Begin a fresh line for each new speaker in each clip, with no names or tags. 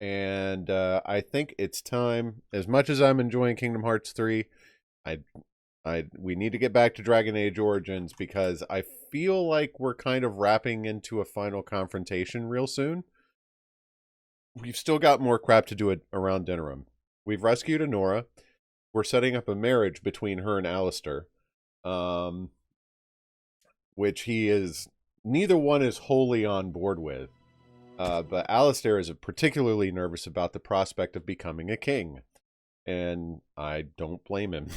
And I think it's time. As much as I'm enjoying Kingdom Hearts 3, we need to get back to Dragon Age Origins because I feel like we're kind of wrapping into a final confrontation real soon. We've still got more crap to do around Denerim. We've rescued Honora. We're setting up a marriage between her and Alistair. Which neither one is wholly on board with. But Alistair is particularly nervous about the prospect of becoming a king. And I don't blame him.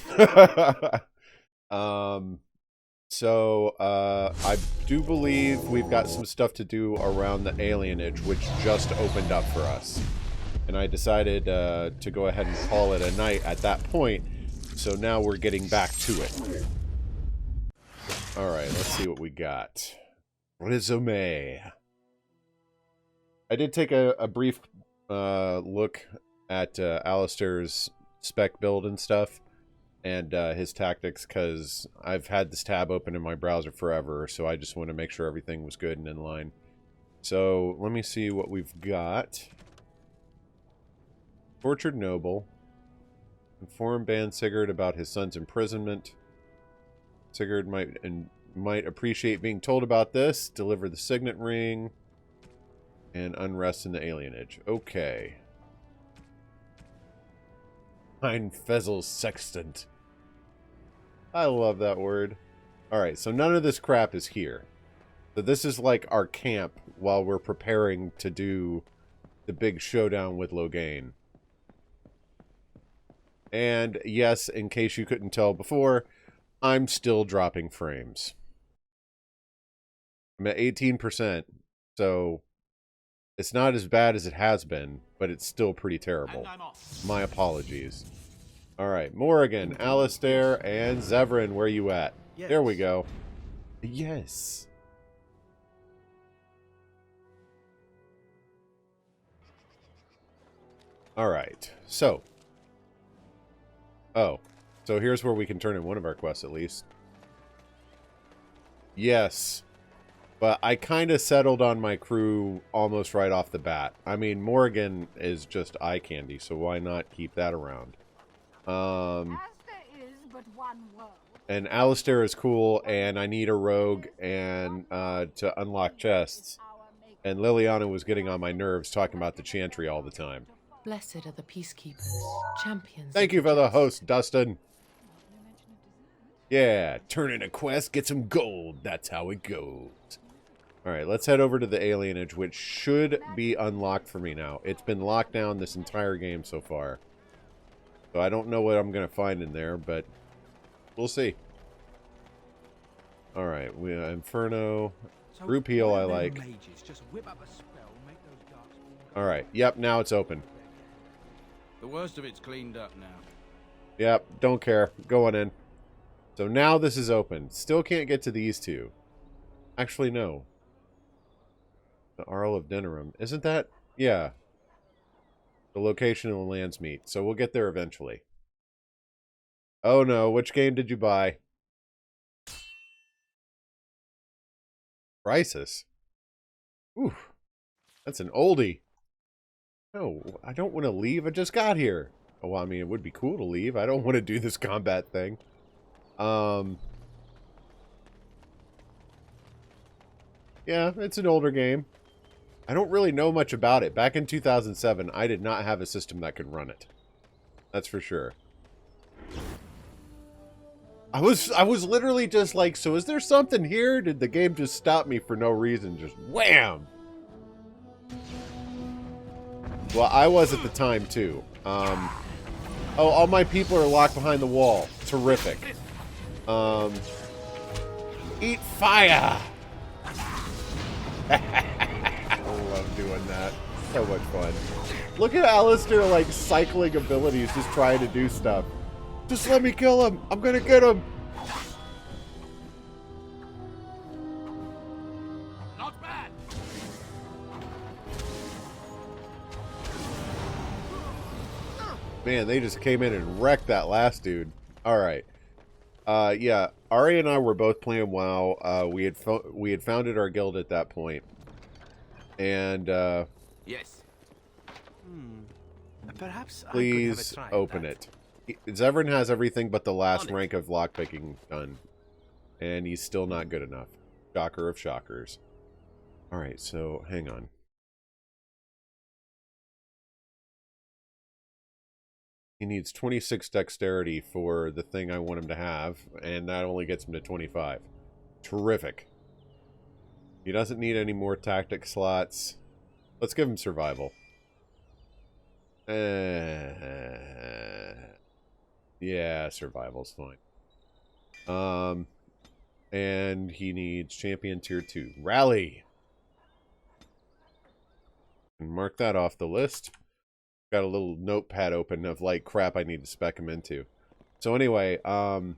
So I do believe we've got some stuff to do around the alienage, which just opened up for us. And I decided to go ahead and call it a night at that point. So now we're getting back to it. Alright, let's see what we got. Resume. I did take a brief look at Alistair's spec build and stuff, and his tactics, because I've had this tab open in my browser forever, so I just want to make sure everything was good and in line. So, let me see what we've got. Tortured Noble. Inform Ban Sigurd about his son's imprisonment. Sigurd might appreciate being told about this. Deliver the signet ring. And unrest in the alienage. Okay. Ein Fezzel's sextant. I love that word. Alright, so none of this crap is here. So this is like our camp while we're preparing to do the big showdown with Loghain. And yes, in case you couldn't tell before, I'm still dropping frames. I'm at 18%, so it's not as bad as it has been, but it's still pretty terrible. My apologies. Alright, Morrigan, Alistair, and Zevran, where you at? Yes. There we go. Yes. Alright, so. Oh, so here's where we can turn in one of our quests at least. Yes. But I kind of settled on my crew almost right off the bat. I mean, Morrigan is just eye candy, so why not keep that around? And Alistair is cool, and I need a rogue and to unlock chests. And Liliana was getting on my nerves talking about the Chantry all the time.
Blessed are the peacekeepers, champions.
Thank you for the host, Dustin. Yeah, turn in a quest, get some gold. That's how it goes. Alright, let's head over to the alienage, which should be unlocked for me now. It's been locked down this entire game so far. So I don't know what I'm going to find in there, but we'll see. Alright, we Inferno. Group heal I like. Alright, yep, now it's open.
The worst of it's cleaned up now.
Yep, don't care. Going in. So now this is open. Still can't get to these two. Actually, no. The Arl of Denerim. Isn't that? Yeah. The location of the Landsmeet. So we'll get there eventually. Oh no, which game did you buy? Crisis? Ooh. That's an oldie. No, I don't want to leave. I just got here. Oh, well, I mean, it would be cool to leave. I don't want to do this combat thing. Yeah, it's an older game. I don't really know much about it. Back in 2007, I did not have a system that could run it. That's for sure. I was literally just like, so is there something here? Did the game just stop me for no reason? Just wham! Well, I was at the time, too. Oh, all my people are locked behind the wall. Terrific. Eat fire! I love doing that. So much fun. Look at Alistair, like, cycling abilities, just trying to do stuff. Just let me kill him! I'm gonna get him!
Not bad.
Man, they just came in and wrecked that last dude. Alright. Yeah, Ari and I were both playing WoW. We had founded our guild at that point. And,
yes.
Perhaps
Please
I could have a try at
open
that.
it. Zevran has everything but the last
On it.
rank of lockpicking done. And he's still not good enough. Shocker of shockers. Alright, so hang on. He needs 26 dexterity for the thing I want him to have, and that only gets him to 25. Terrific. He doesn't need any more tactic slots. Let's give him survival. Yeah, survival's fine. And he needs champion tier 2. Rally! Mark that off the list. Got a little notepad open of like crap I need to spec him into. So anyway, and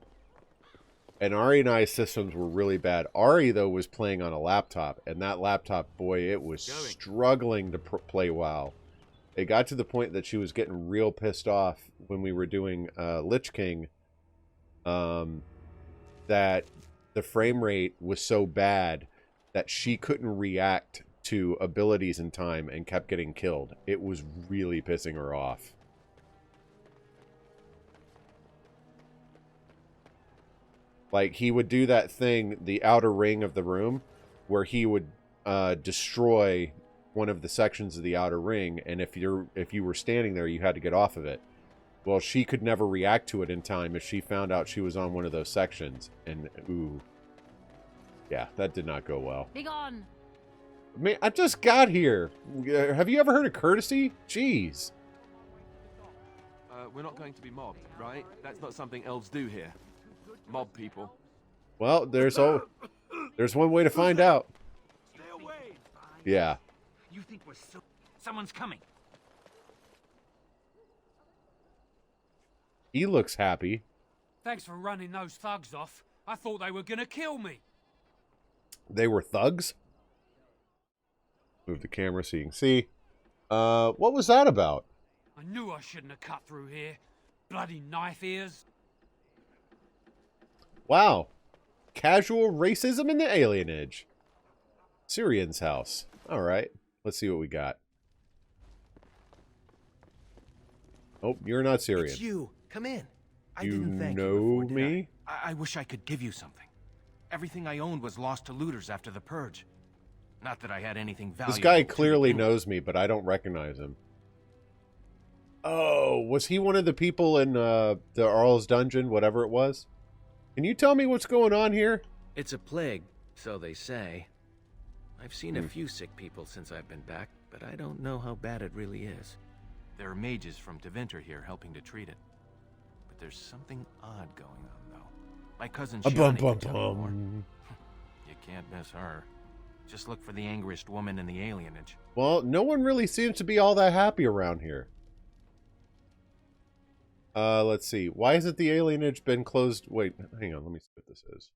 Ari and I's systems were really bad. Ari though was playing on a laptop, and that laptop, boy, it was struggling to play WoW. It got to the point that she was getting real pissed off when we were doing Lich King, that the frame rate was so bad that she couldn't react to abilities in time and kept getting killed. It was really pissing her off. Like, he would do that thing, the outer ring of the room, where he would destroy one of the sections of the outer ring, and if you were standing there, you had to get off of it. Well, she could never react to it in time if she found out she was on one of those sections. And, ooh. Yeah, that did not go well.
Be gone.
Man, I just got here. Have you ever heard of courtesy? Jeez.
We're not going to be mobbed, right? That's not something elves do here. Mob people.
Well, there's one way to find out.
Stay away!
Yeah.
You think someone's coming?
He looks happy.
Thanks for running those thugs off. I thought they were gonna kill me.
They were thugs? Move the camera so you can see. What was that about?
I knew I shouldn't have cut through here. Bloody knife ears.
Wow. Casual racism in the alienage. Syrian's house. Alright. Let's see what we got. Oh, you're not Syrian.
It's you. Come in. I
You
didn't thank
know
you before, did
me?
I wish I could give you something. Everything I owned was lost to looters after the purge. Not that I had anything valuable.
This guy
to
clearly
begin with.
knows me, but I don't recognize him. Oh, was he one of the people in the Arl's dungeon, whatever it was? Can you tell me what's going on here?
It's a plague, so they say. I've seen a few sick people since I've been back, but I don't know how bad it really is.
There are mages from Deventer here helping to treat it. But there's something odd going on, though. My cousin Shiani can tell you more. You can't miss her. Just look for the angriest woman in the alienage.
Well, no one really seems to be all that happy around here. Let's see. Why hasn't the alienage been closed? Wait, hang on. Let me see what this is.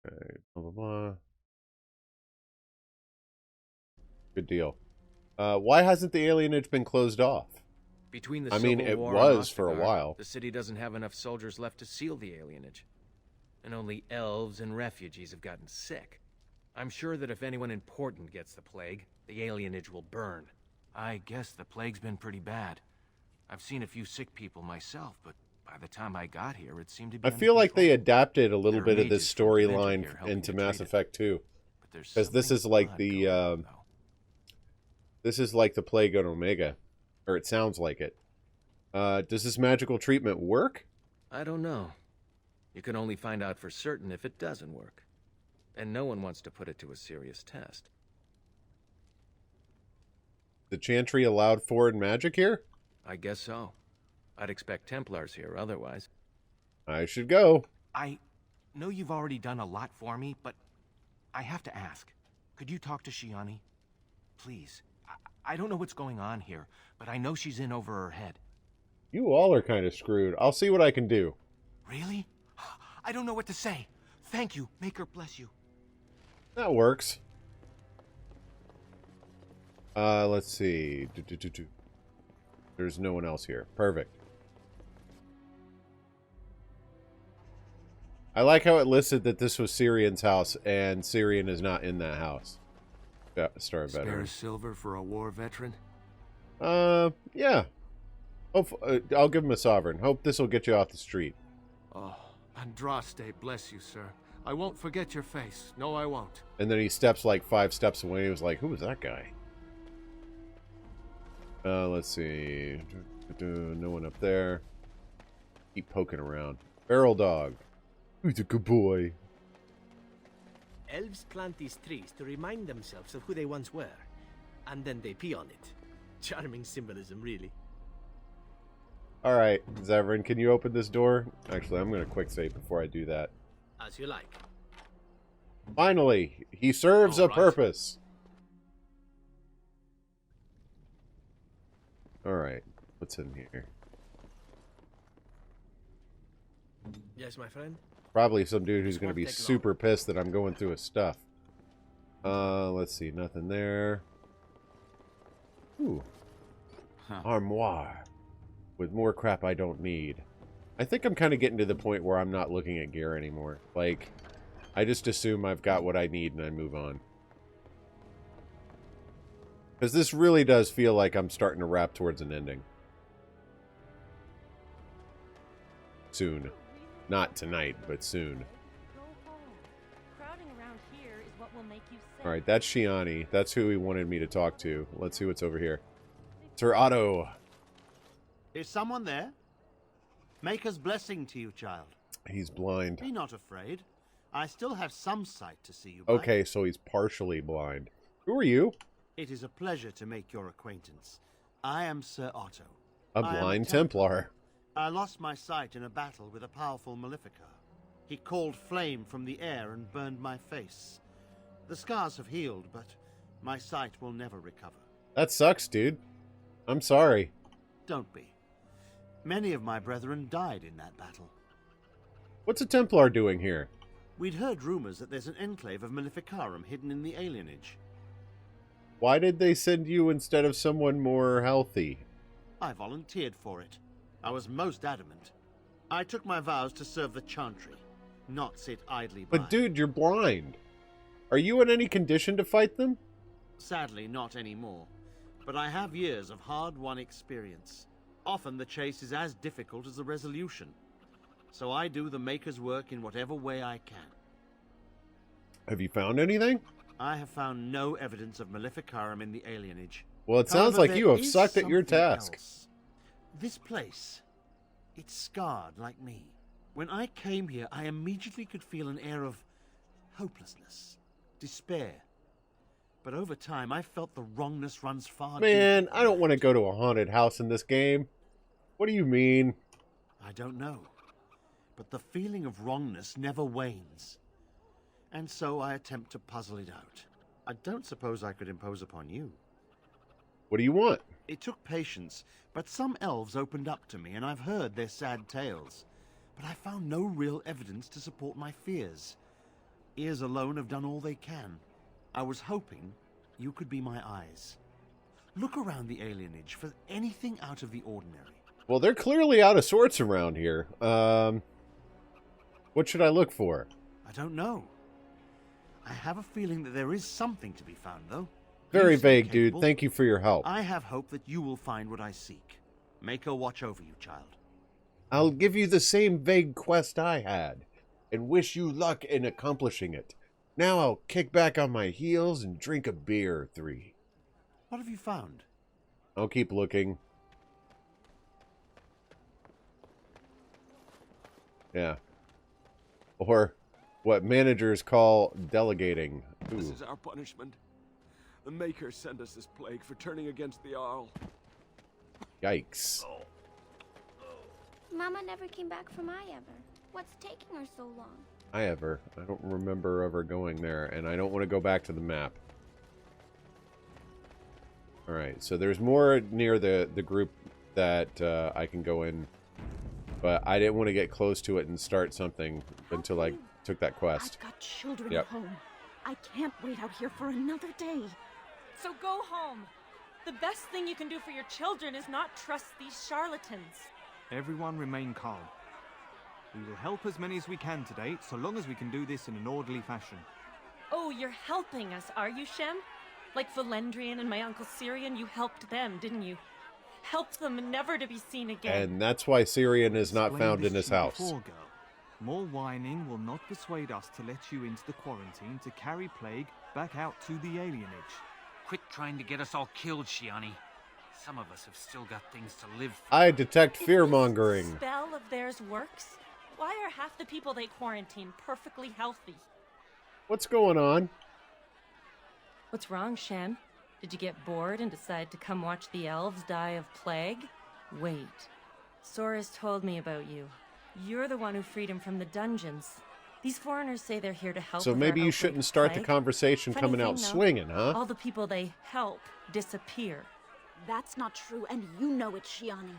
Okay, blah, blah, blah. Good deal. Why hasn't the alienage been closed off?
Between the
I mean,
Civil
it
War and
was for a
Ostagar,
while.
The city doesn't have enough soldiers left to seal the alienage. And only elves and refugees have gotten sick. I'm sure that if anyone important gets the plague, the alienage will burn.
I guess the plague's been pretty bad. I've seen a few sick people myself, but by the time I got here, it seemed to be
I feel like they adapted a little
There are
bit of this
mages from Deventer
storyline
here helping
into
to
Mass
treat it.
Effect 2.
But there's
Because this is
something
like
odd
the,
going on, though.
this is like the Plague on Omega. Or it sounds like it. Does this magical treatment work?
I don't know. You can only find out for certain if it doesn't work. And no one wants to put it to a serious test.
The Chantry allowed for in magic here?
I guess so. I'd expect Templars here otherwise.
I should go.
I know you've already done a lot for me, but I have to ask. Could you talk to Shiani? Please. I don't know what's going on here, but I know she's in over her head.
You all are kind of screwed. I'll see what I can do.
Really? I don't know what to say. Thank you. Make her bless you.
That works. Let's see. There's no one else here. Perfect. I like how it listed that this was Syrian's house, and Syrian is not in that house. Yeah, Star
Spare
veteran.
silver for a war veteran?
Yeah. I'll give him a sovereign. Hope this will get you off the street.
Oh, Andraste, bless you, sir. I won't forget your face. No, I won't.
And then he steps like 5 steps away. He was like, who was that guy? Let's see. No one up there. Keep poking around. Feral dog. Who's a good boy?
Elves plant these trees to remind themselves of who they once were, and then they pee on it. Charming symbolism, really.
Alright, Zevran, can you open this door? Actually, I'm going to quick save before I do that.
As you like.
Finally, he serves a purpose. Alright, what's in here?
Yes, my friend?
Probably some dude who's going to be super pissed that I'm going through his stuff. Let's see, nothing there. Ooh. Armoire. With more crap I don't need. I think I'm kind of getting to the point where I'm not looking at gear anymore. Like, I just assume I've got what I need and I move on. Because this really does feel like I'm starting to wrap towards an ending. Soon. Not tonight, but soon. Alright, that's Shiani. That's who he wanted me to talk to. Let's see what's over here. Sir Otto.
Is someone there? Maker's blessing to you, child.
He's blind.
Be not afraid. I still have some sight to see you by.
Okay, so he's partially blind. Who are you?
It is a pleasure to make your acquaintance. I am Sir Otto.
A blind Templar.
I lost my sight in a battle with a powerful Maleficar. He called flame from the air and burned my face. The scars have healed, but my sight will never recover.
That sucks, dude. I'm sorry.
Don't be. Many of my brethren died in that battle.
What's a Templar doing here?
We'd heard rumors that there's an enclave of Maleficarum hidden in the alienage.
Why did they send you instead of someone more healthy?
I volunteered for it. I was most adamant. I took my vows to serve the Chantry, not sit idly by.
But dude, you're blind. Are you in any condition to fight them?
Sadly, not anymore. But I have years of hard-won experience. Often the chase is as difficult as the resolution. So I do the Maker's work in whatever way I can.
Have you found anything?
I have found no evidence of Maleficarum in the alienage.
Well, it sounds like you have sucked at your task.
Else. This place, it's scarred like me. When I came here, I immediately could feel an air of hopelessness, despair. But over time, I felt the wrongness runs far deeper.
Man, I don't want to go to a haunted house in this game. What do you mean?
I don't know. But the feeling of wrongness never wanes. And so I attempt to puzzle it out. I don't suppose I could impose upon you.
What do you want?
It took patience, but some elves opened up to me, and I've heard their sad tales. But I found no real evidence to support my fears. Ears alone have done all they can. I was hoping you could be my eyes. Look around the alienage for anything out of the ordinary.
Well, they're clearly out of sorts around here. What should I look for?
I don't know. I have a feeling that there is something to be found, though.
Very vague, dude. Thank you for your help.
I have hope that you will find what I seek. Maker watch over you, child.
I'll give you the same vague quest I had, and wish you luck in accomplishing it. Now I'll kick back on my heels and drink a beer or 3.
What have you found?
I'll keep looking. Yeah. Or what managers call delegating. Ooh.
This is our punishment. The Maker sent us this plague for turning against the Arl.
Yikes.
Mama never came back from Iever. What's taking her so long?
I don't remember ever going there, and I don't want to go back to the map. Alright, so there's more near the group that I can go in, but I didn't want to get close to it and start something until I took that quest.
I've got children at home. I can't wait out here for another day.
So go home. The best thing you can do for your children is not trust these charlatans.
Everyone remain calm. We will help as many as we can today, so long as we can do this in an orderly fashion.
Oh, you're helping us, are you, Shem? Like Valendrian and my Uncle Syrian, you helped them, didn't you? Helped them never to be seen again.
And that's why Syrian is not
Explained
found
this
in his
to you
house.
before, girl. More whining will not persuade us to let you into the quarantine to carry plague back out to the alienage.
Quit trying to get us all killed, Shiani. Some of us have still got things to live for.
I detect fear-mongering.
If this spell of theirs works, why are half the people they quarantine perfectly healthy?
What's going on?
What's wrong, Shem? Did you get bored and decide to come watch the elves die of plague? Wait. Sora's told me about you. You're the one who freed him from the dungeons. These foreigners say they're here to help.
So
with
maybe
our
you
outbreak
shouldn't
of
start the
plague.
conversation
Funny
coming out
thing, though,
swinging, huh?
all the people they help disappear.
That's not true, and you know it, Shiani.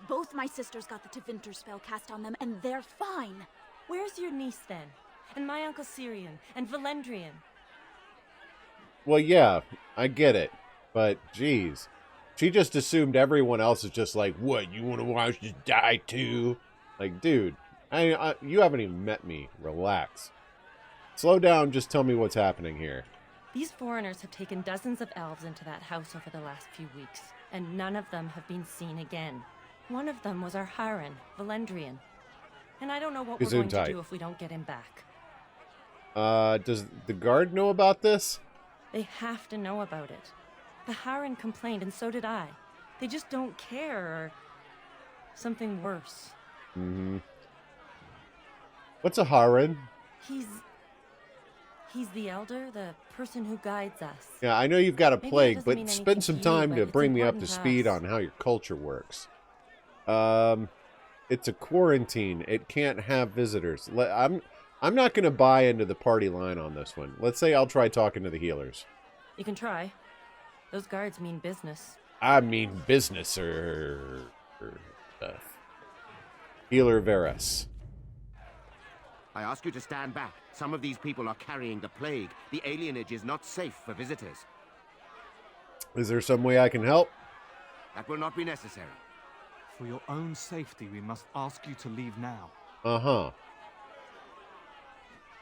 Both my sisters got the Tevinter spell cast on them, and they're fine.
Where's your niece, then? And my Uncle Syrian? And Valendrian?
Well, yeah, I get it. But, geez. She just assumed everyone else is just like, what, you want to watch us die too? Like, dude, you haven't even met me. Relax. Slow down, just tell me what's happening here.
These foreigners have taken dozens of elves into that house over the last few weeks, and none of them have been seen again. One of them was our Haran, Valendrian. And I don't know what we're going to do if we don't get him back.
Does the guard know about this?
They have to know about it. The Haran complained, and so did I. They just don't care, or something worse.
Mm-hmm. What's a Haran?
He's the elder, the person who guides us.
Yeah, I know you've got a
Maybe
plague,
that doesn't
but
mean
spend
anything
some
to you,
time
but
to
it's
bring me up
important
to
to
speed
us.
on how your culture works. It's a quarantine. It can't have visitors. I'm not going to buy into the party line on this one. Let's say I'll try talking to the healers.
You can try. Those guards mean business.
I mean business or stuff. Healer Veras.
I ask you to stand back. Some of these people are carrying the plague. The alienage is not safe for visitors.
Is there some way I can help?
That will not be necessary.
For your own safety, we must ask you to leave now.
Uh-huh.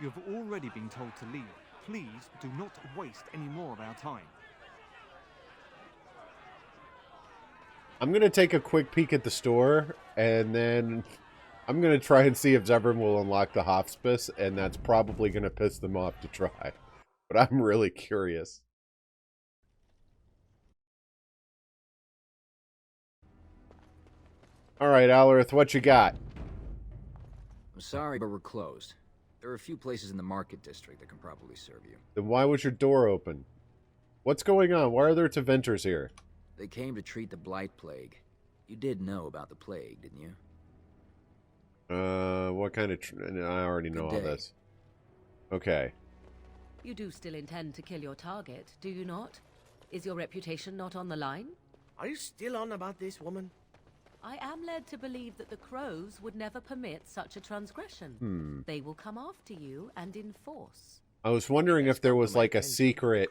You have already been told to leave. Please do not waste any more of our time.
I'm going to take a quick peek at the store, and then I'm going to try and see if Zevran will unlock the hospice, and that's probably going to piss them off to try. But I'm really curious. Alright, Alarith, what you got?
I'm sorry, but we're closed. There are a few places in the market district that can probably serve you.
Then why was your door open? What's going on? Why are there Tevinters here?
They came to treat the Blight Plague. You did know about the plague, didn't you?
What kind of... I already know all this. Okay.
You do still intend to kill your target, do you not? Is your reputation not on the line?
Are you still on about this woman?
I am led to believe that the Crows would never permit such a transgression. They will come after you and enforce.
I was wondering if there was like a secret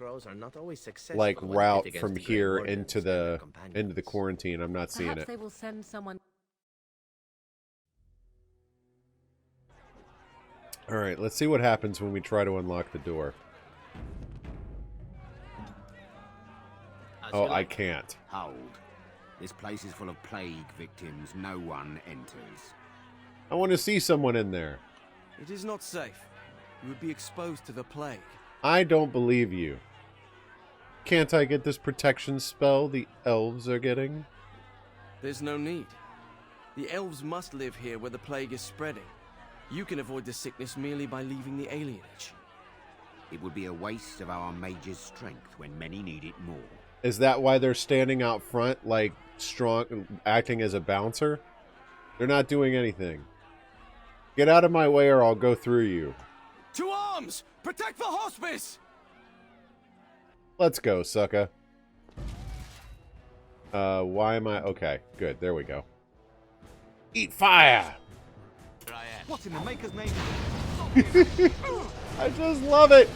like route from here into the quarantine. I'm not seeing
Perhaps
it.
they will send someone.
All right, let's see what happens when we try to unlock the door. Oh, I can't.
Hold. This place is full of plague victims. No one enters.
I want to see someone in there.
It is not safe. You would be exposed to the plague.
I don't believe you. Can't I get this protection spell the elves are getting?
There's no need. The elves must live here where the plague is spreading. You can avoid the sickness merely by leaving the alienage.
It would be a waste of our mage's strength when many need it more.
Is that why they're standing out front, like, strong, acting as a bouncer? They're not doing anything. Get out of my way or I'll go through you.
To arms! Protect the hospice!
Let's go, sucker. Why am I... Okay, good. There we go. Eat fire!
What in the maker's name?
I just love it!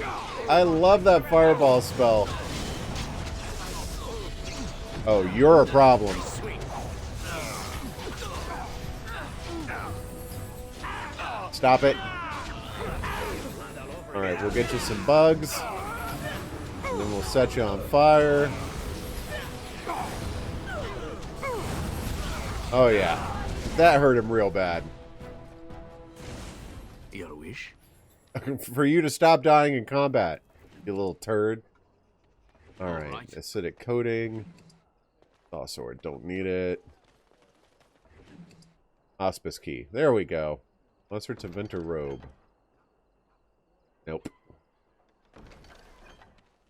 I love that fireball spell. Oh, you're a problem. Stop it. Alright, we'll get you some bugs. And then we'll set you on fire. Oh yeah. That hurt him real bad.
Your wish?
For you to stop dying in combat, you little turd. Alright, acidic coating. Oh, sword, don't need it. Hospice key. There we go. Lesser Teventer robe. Nope.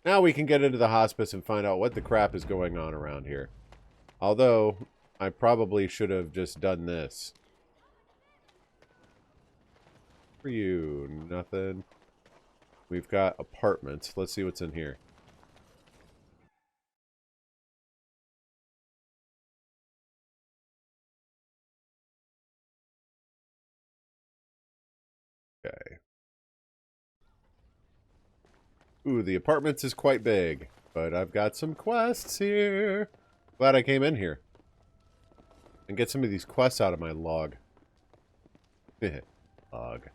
Now we can get into the hospice and find out what the crap is going on around here. Although, I probably should have just done this. For you, nothing. We've got apartments. Let's see what's in here. Okay. Ooh, the apartments is quite big, but I've got some quests here. Glad I came in here. And get some of these quests out of my log. Log.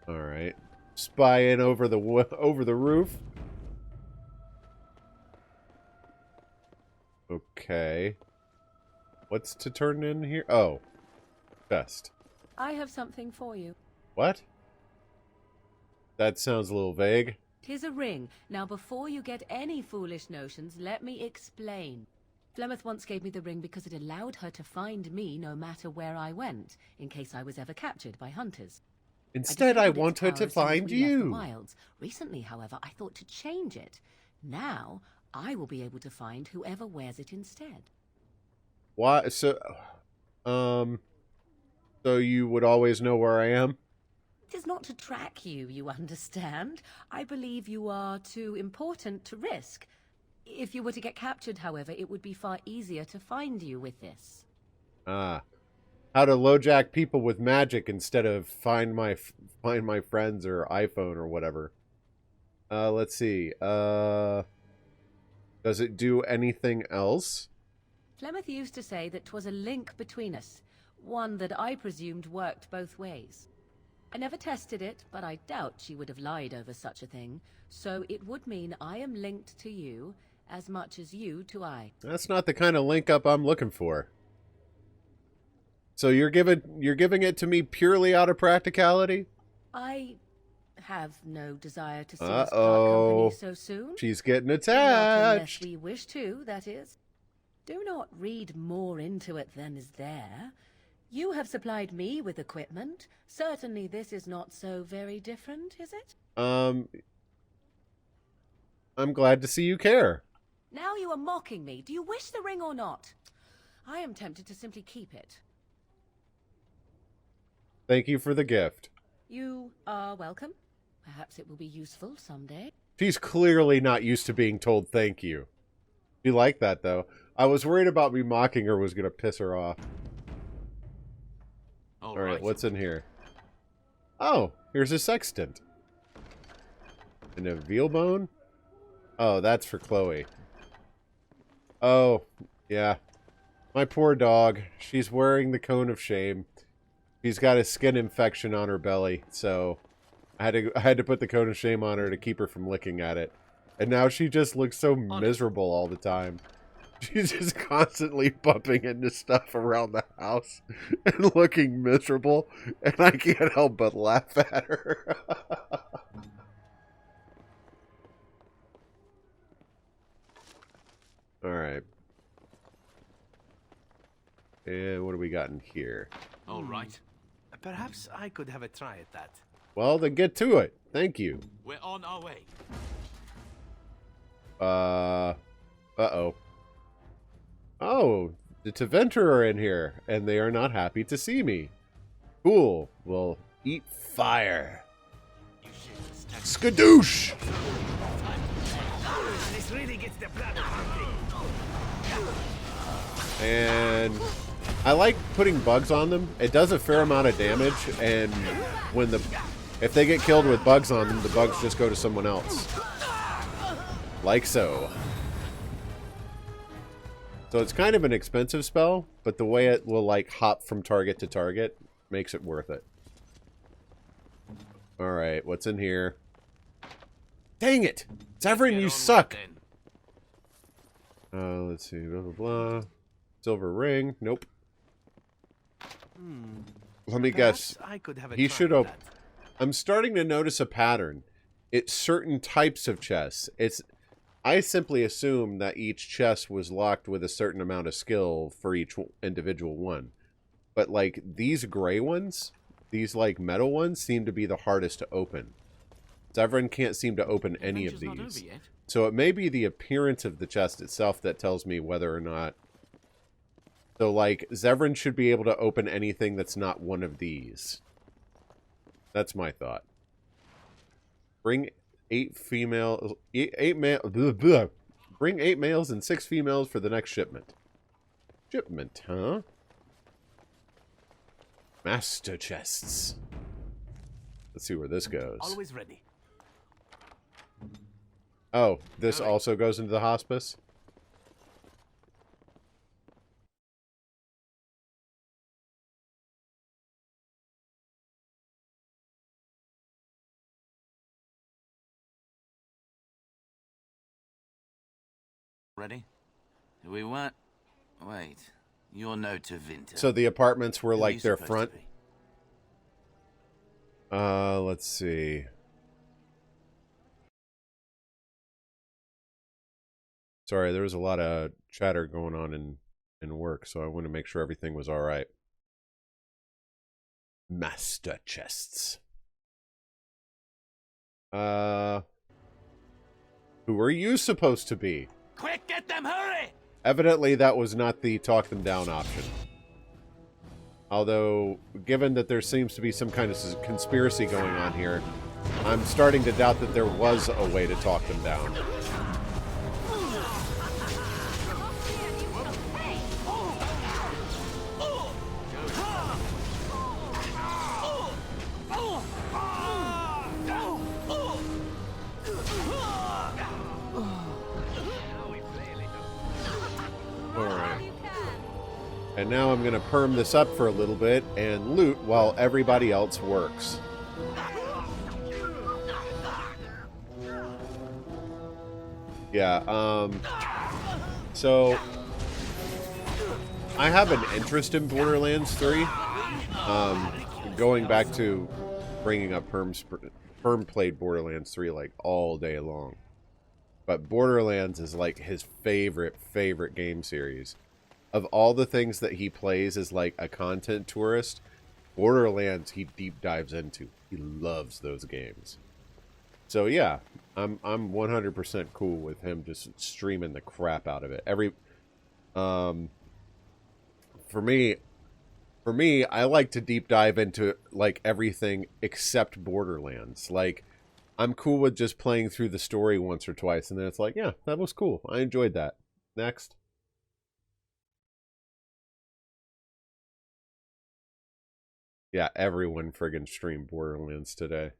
Alright. Spying over the roof. Okay. What's to turn in here? Oh. Best.
I have something for you.
What? That sounds a little vague.
'Tis a ring. Now, before you get any foolish notions, let me explain. Flemeth once gave me the ring because it allowed her to find me no matter where I went, in case I was ever captured by hunters.
Instead, I want her to find you.
Wilds. Recently, however, I thought to change it. Now, I will be able to find whoever wears it instead.
Why? So you would always know where I am?
It is not to track you, you understand. I believe you are too important to risk. If you were to get captured, however, it would be far easier to find you with this.
Ah. How to lowjack people with magic instead of find my friends or iPhone or whatever. Let's see. Does it do anything else?
Flemeth used to say that 'twas a link between us, one that I presumed worked both ways. I never tested it, but I doubt she would have lied over such a thing, so it would mean I am linked to you as much as you to I.
That's not the kind of link up I'm looking for. So you're giving it to me purely out of practicality?
I have no desire to see us part company so soon.
She's getting attached.
Not unless we wish to, that is. Do not read more into it than is there. You have supplied me with equipment. Certainly this is not so very different, is it?
I'm glad to see you care.
Now you are mocking me. Do you wish the ring or not? I am tempted to simply keep it.
Thank you for the gift.
You are welcome. Perhaps it will be useful someday.
She's clearly not used to being told thank you. She liked that, though. I was worried about me mocking her was going to piss her off. All right, what's in here? Oh, here's a sextant. And a veal bone? Oh, that's for Chloe. Oh, yeah. My poor dog. She's wearing the cone of shame. She's got a skin infection on her belly, so I had to put the cone of shame on her to keep her from licking at it. And now she just looks so miserable all the time. She's just constantly bumping into stuff around the house and looking miserable, and I can't help but laugh at her. Alright. And what do we got in here?
All right. Perhaps I could have a try at that.
Well, then get to it. Thank you.
We're on our way.
Uh-oh. Oh, the Teventer are in here, and they are not happy to see me. Cool. Well, eat fire. Skadoosh!
This really gets the blood pumping.
And I like putting bugs on them. It does a fair amount of damage, and if they get killed with bugs on them, the bugs just go to someone else. Like so. So it's kind of an expensive spell, but the way it will, like, hop from target to target makes it worth it. Alright, what's in here? Dang it! Severin, you suck! Let's see, blah, blah, blah. Silver ring, nope. Let me guess.
I could have a
He
try
should
at
have...
that.
I'm starting to notice a pattern. It's certain types of chests. I simply assumed that each chest was locked with a certain amount of skill for each individual one. But, like, these gray ones, these, like, metal ones, seem to be the hardest to open. Severin can't seem to open any of these. So it may be the appearance of the chest itself that tells me whether or not... So, like, Severin should be able to open anything that's not one of these. That's my thought. Bring 8 female... 8 male... Bring 8 males and 6 females for the next shipment. Shipment, huh? Master chests. Let's see where this goes.
Always ready.
Oh, this also goes into the hospice?
Ready? Do we want... Wait, you're no Tevinter.
So the apartments were
Who are
like
you
their
supposed
front?
to be?
Let's see. Sorry, there was a lot of chatter going on in work, so I want to make sure everything was alright. Master chests. Who are you supposed to be?
Quick, get them, hurry!
Evidently, that was not the talk them down option. Although, given that there seems to be some kind of conspiracy going on here, I'm starting to doubt that there was a way to talk them down. And now I'm going to perm this up for a little bit and loot while everybody else works. Yeah, so I have an interest in Borderlands 3. Going back to bringing up Perm played Borderlands 3 like all day long. But Borderlands is like his favorite game series. Of all the things that he plays as like a content tourist, Borderlands he deep dives into. He loves those games. So yeah, I'm 100% cool with him just streaming the crap out of it. For me, I like to deep dive into like everything except Borderlands. Like, I'm cool with just playing through the story once or twice, and then it's like, yeah, that was cool. I enjoyed that. Next. Yeah, everyone friggin' streamed Borderlands today.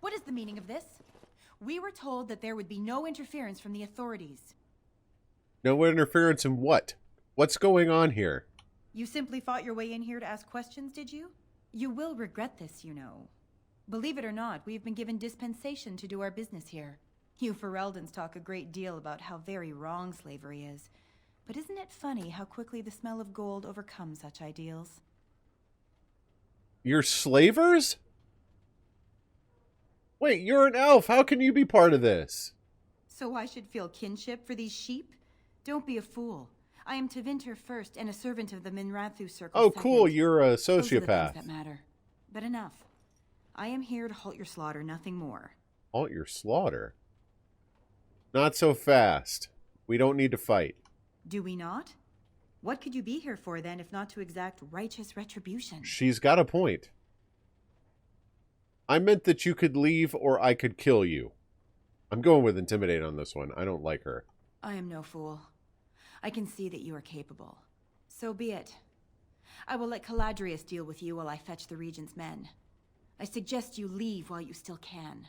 What is the meaning of this? We were told that there would be no interference from the authorities.
No interference in what? What's going on here?
You simply fought your way in here to ask questions, did you? You will regret this, you know. Believe it or not, we've been given dispensation to do our business here. You Fereldans talk a great deal about how very wrong slavery is. But isn't it funny how quickly the smell of gold overcomes such ideals?
You're slavers? Wait, you're an elf. How can you be part of this?
So I should feel kinship for these sheep? Don't be a fool. I am Tevinter first and a servant of the Minrathu Circle.
Oh, cool. You're a
Those are the
sociopath.
things that matter. But enough. I am here to halt your slaughter, nothing more.
Halt your slaughter? Not so fast. We don't need to fight.
Do we not? What could you be here for, then, if not to exact righteous retribution?
She's got a point. I meant that you could leave or I could kill you. I'm going with intimidate on this one. I don't like her.
I am no fool. I can see that you are capable. So be it. I will let Caladrius deal with you while I fetch the Regent's men. I suggest you leave while you still can.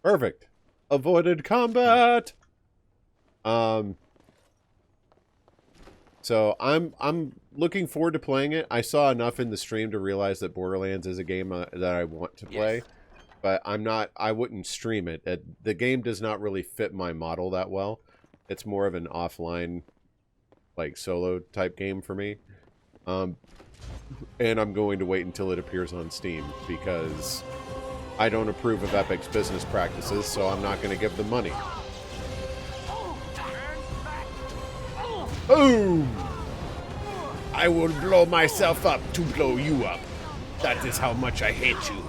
Perfect. Avoided combat. So I'm looking forward to playing it. I saw enough in the stream to realize that Borderlands is a game that I want to play, but I wouldn't stream it. The game does not really fit my model that well. It's more of an offline, like, solo type game for me. And I'm going to wait until it appears on Steam because I don't approve of Epic's business practices, so I'm not going to give them money. Boom! I will blow myself up to blow you up. That is how much I hate you.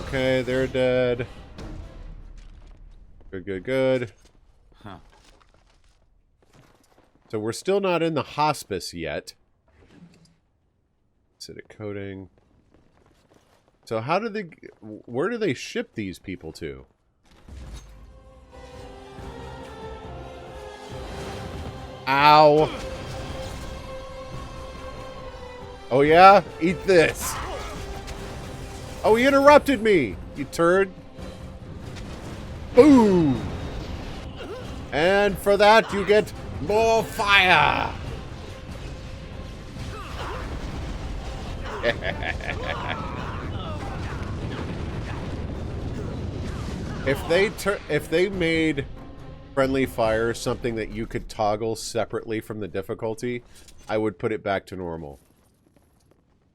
Okay, they're dead. Good, good, good.
Huh.
So we're still not in the hospice yet. Acidic coating. So how do they... Where do they ship these people to? Ow! Oh yeah? Eat this! Oh, he interrupted me! You turd! Boom! And for that, you get more fire! If they made friendly fire something that you could toggle separately from the difficulty, I would put it back to normal.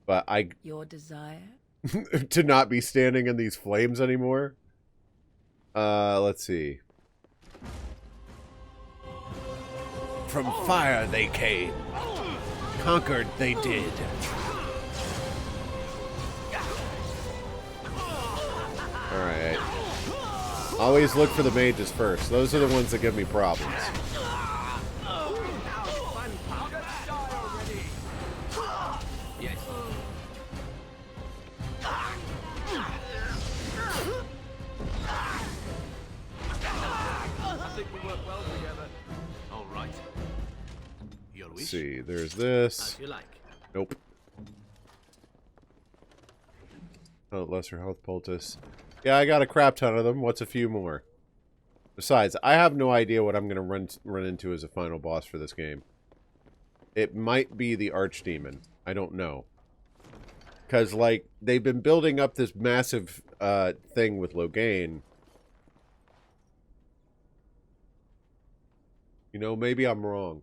But
Your desire?
to not be standing in these flames anymore. Let's see. From fire they came. Conquered they did. Alright. Always look for the mages first. Those are the ones that give me problems. Let's see, there's this. Nope. Oh, lesser health poultice. Yeah, I got a crap ton of them. What's a few more? Besides, I have no idea what I'm going to run into as a final boss for this game. It might be the Archdemon. I don't know. Because, like, they've been building up this massive thing with Loghain. You know, maybe I'm wrong.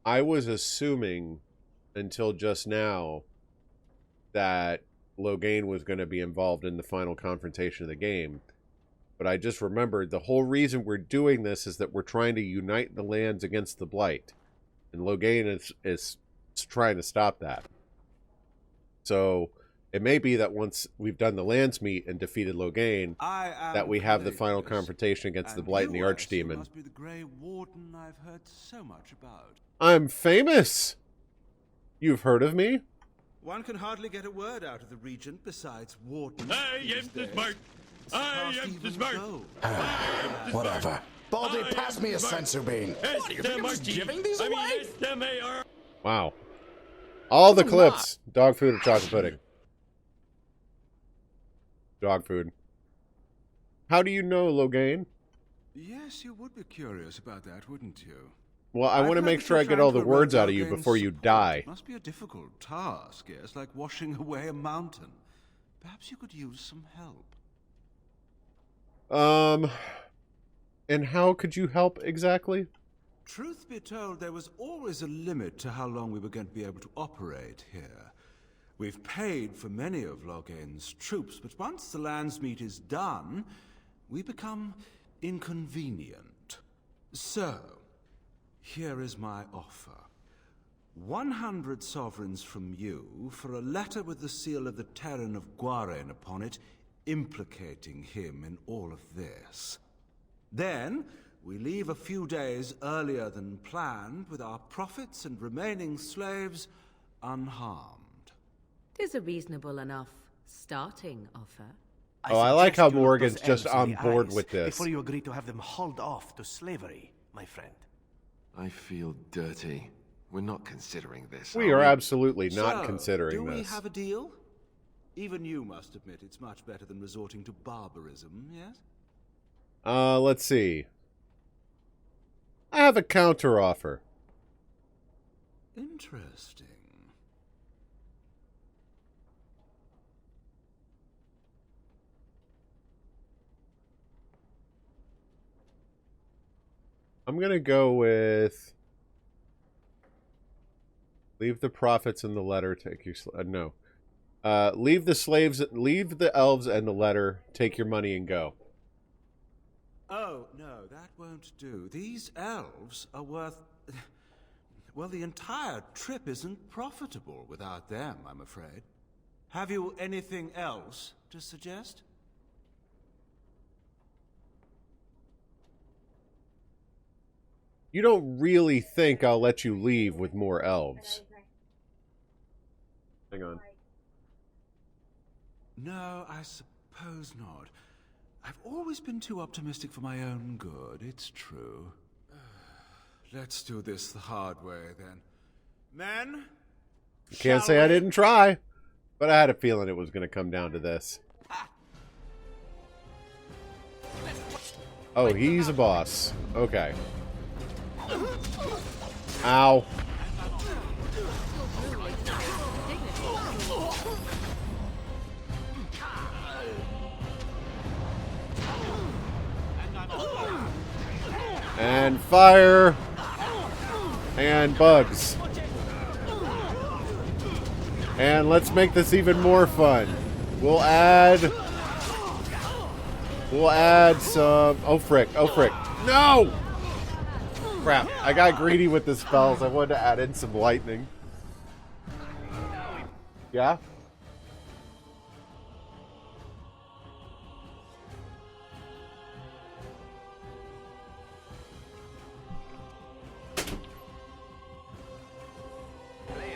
I was assuming until just now that Loghain was going to be involved in the final confrontation of the game. But I just remembered the whole reason we're doing this is that we're trying to unite the lands against the Blight. And Loghain is trying to stop that. So it may be that once we've done the Landsmeet and defeated Loghain, that we have the final confrontation against the Blight and the Archdemon.
Must be the Grey Warden I've heard so much about.
I'm famous! You've heard of me?
One can hardly get a word out of the Regent besides Warden.
I am the smart. I am the smart.
Whatever. Baldy, pass me a sensor bean. What, do you think I'm just giving these away?
Wow. All the clips. Dog food or chocolate pudding? Dog food. How do you know, Loghain?
Yes, you would be curious about that, wouldn't you?
Well, I want to make sure I get all the words out of you before you die.
It must be a difficult task, yes, like washing away a mountain. Perhaps you could use some help.
And how could you help exactly?
Truth be told, there was always a limit to how long we were going to be able to operate here. We've paid for many of Loghain's troops, but once the Landsmeet is done, we become inconvenient. So, here is my offer. 100 sovereigns from you for a letter with the seal of the Terran of Guaren upon it, implicating him in all of this. Then, we leave a few days earlier than planned with our profits and remaining slaves unharmed.
'Tis a reasonable enough starting offer.
Oh, I like how Morgan's just on board with this.
Before you agree to have them hauled off to slavery, my friend.
I feel dirty. We're not considering this.
We are absolutely not considering
do we
this.
have a deal? Even you must admit it's much better than resorting to barbarism, yes?
Let's see. I have a counter offer.
Interesting.
I'm gonna go with leave the profits in the letter. Take your no. Leave the elves and the letter. Take your money and go.
Oh, no, that won't do. These elves are worth... Well, the entire trip isn't profitable without them, I'm afraid. Have you anything else to suggest?
You don't really think I'll let you leave with more elves? Hang on.
No, I suppose not. I've always been too optimistic for my own good, it's true. Let's do this the hard way, then. Men?
Can't say I didn't try, but I had a feeling it was going to come down to this. Oh, he's a boss. Okay. Ow. And fire. And bugs. And let's make this even more fun. We'll add some... Oh, frick. Oh, frick. No! Crap. I got greedy with the spells. I wanted to add in some lightning. Yeah?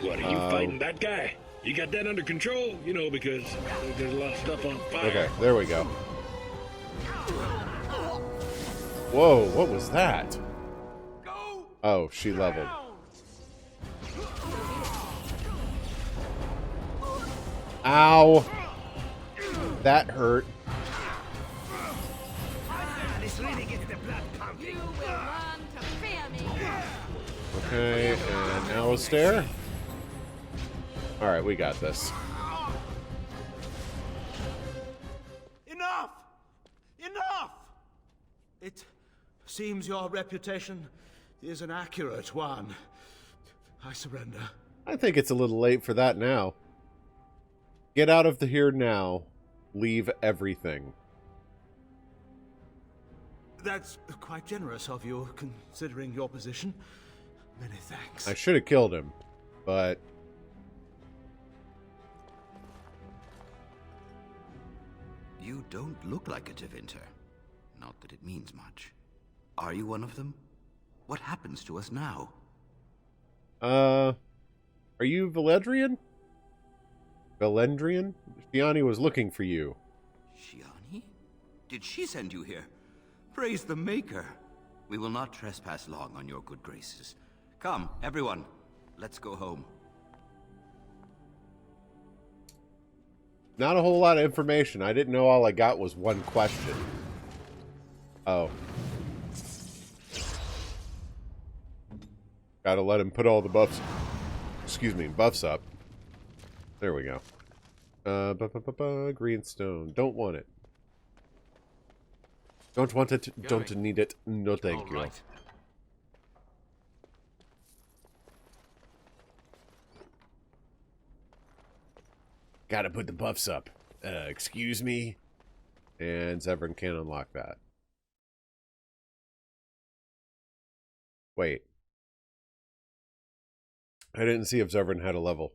What, are you fighting that guy? You got that under control? You know, because there's a lot of stuff on fire.
Okay, there we go. Whoa, what was that? Oh, she leveled. Ow! That hurt. Okay, and Alistair. Alright, we got this.
Enough! Enough! It seems your reputation is an accurate one. I surrender.
I think it's a little late for that now. Get out of here now. Leave everything.
That's quite generous of you, considering your position. Many thanks.
I should have killed him, but...
You don't look like a Tevinter. Not that it means much. Are you one of them? What happens to us now?
Are you Valedrian? Valendrian? Shiani was looking for you.
Shiani? Did she send you here? Praise the Maker. We will not trespass long on your good graces. Come, everyone. Let's go home.
Not a whole lot of information. I didn't know all I got was one question. Oh. Gotta let him put all the buffs... Excuse me, buffs up. There we go. Greenstone. Don't want it. Don't want it. Don't need it. No thank you.
Right.
Gotta put the buffs up. Excuse me? And Zevran can't unlock that. Wait. I didn't see if Zevran had a level.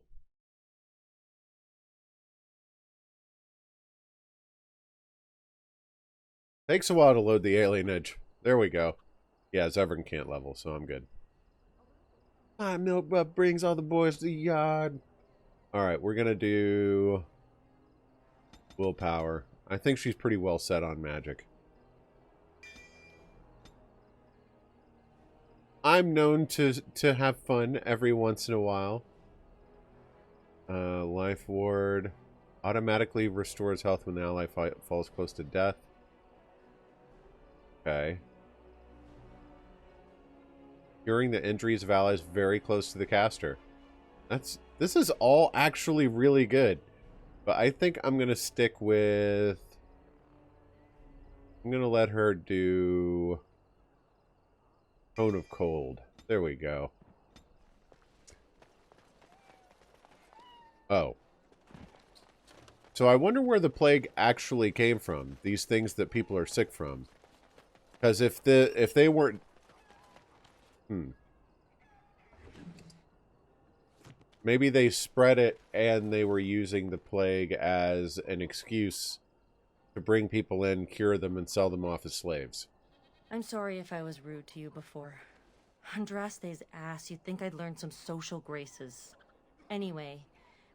Takes a while to load the alien edge. There we go. Yeah, Zevran can't level, so I'm good. My milk butt brings all the boys to the yard. Alright, we're gonna do... willpower. I think she's pretty well set on magic. I'm known to have fun every once in a while. Life ward automatically restores health when the ally falls close to death. Okay. Curing the injuries of allies very close to the caster. This is all actually really good. But I think I'm going to stick with... I'm going to let her do... Cone of Cold. There we go. Oh. So I wonder where the plague actually came from. These things that people are sick from. Because if they weren't... Maybe they spread it and they were using the plague as an excuse to bring people in, cure them, and sell them off as slaves.
I'm sorry if I was rude to you before. Andraste's ass, you'd think I'd learned some social graces. Anyway,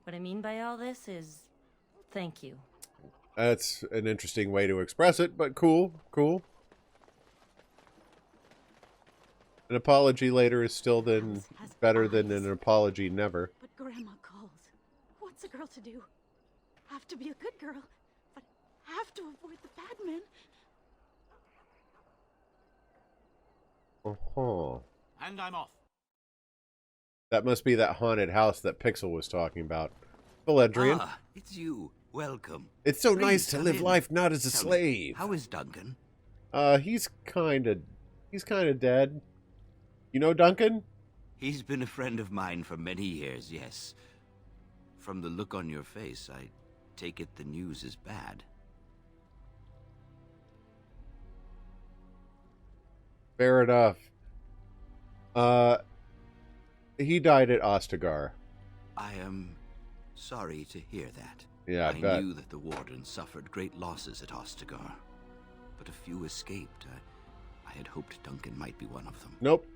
what I mean by all this is... thank you.
That's an interesting way to express it, but cool, cool. An apology later is still better than an apology never.
But Grandma calls. What's a girl to do? Have to be a good girl, but have to avoid the bad men.
Uh-huh.
And I'm off.
That must be that haunted house that Pixel was talking about. Beledrian.
Ah, it's you. Welcome.
It's so
Please
nice to
come
live
in.
life not as a
Tell me,
slave.
how is Duncan?
He's kind of dead. You know Duncan?
He's been a friend of mine for many years, yes. From the look on your face, I take it the news is bad.
Fair enough. He died at Ostagar.
I am sorry to hear that.
Yeah, I
I
bet.
knew that the Warden suffered great losses at Ostagar, but a few escaped. I had hoped Duncan might be one of them.
Nope.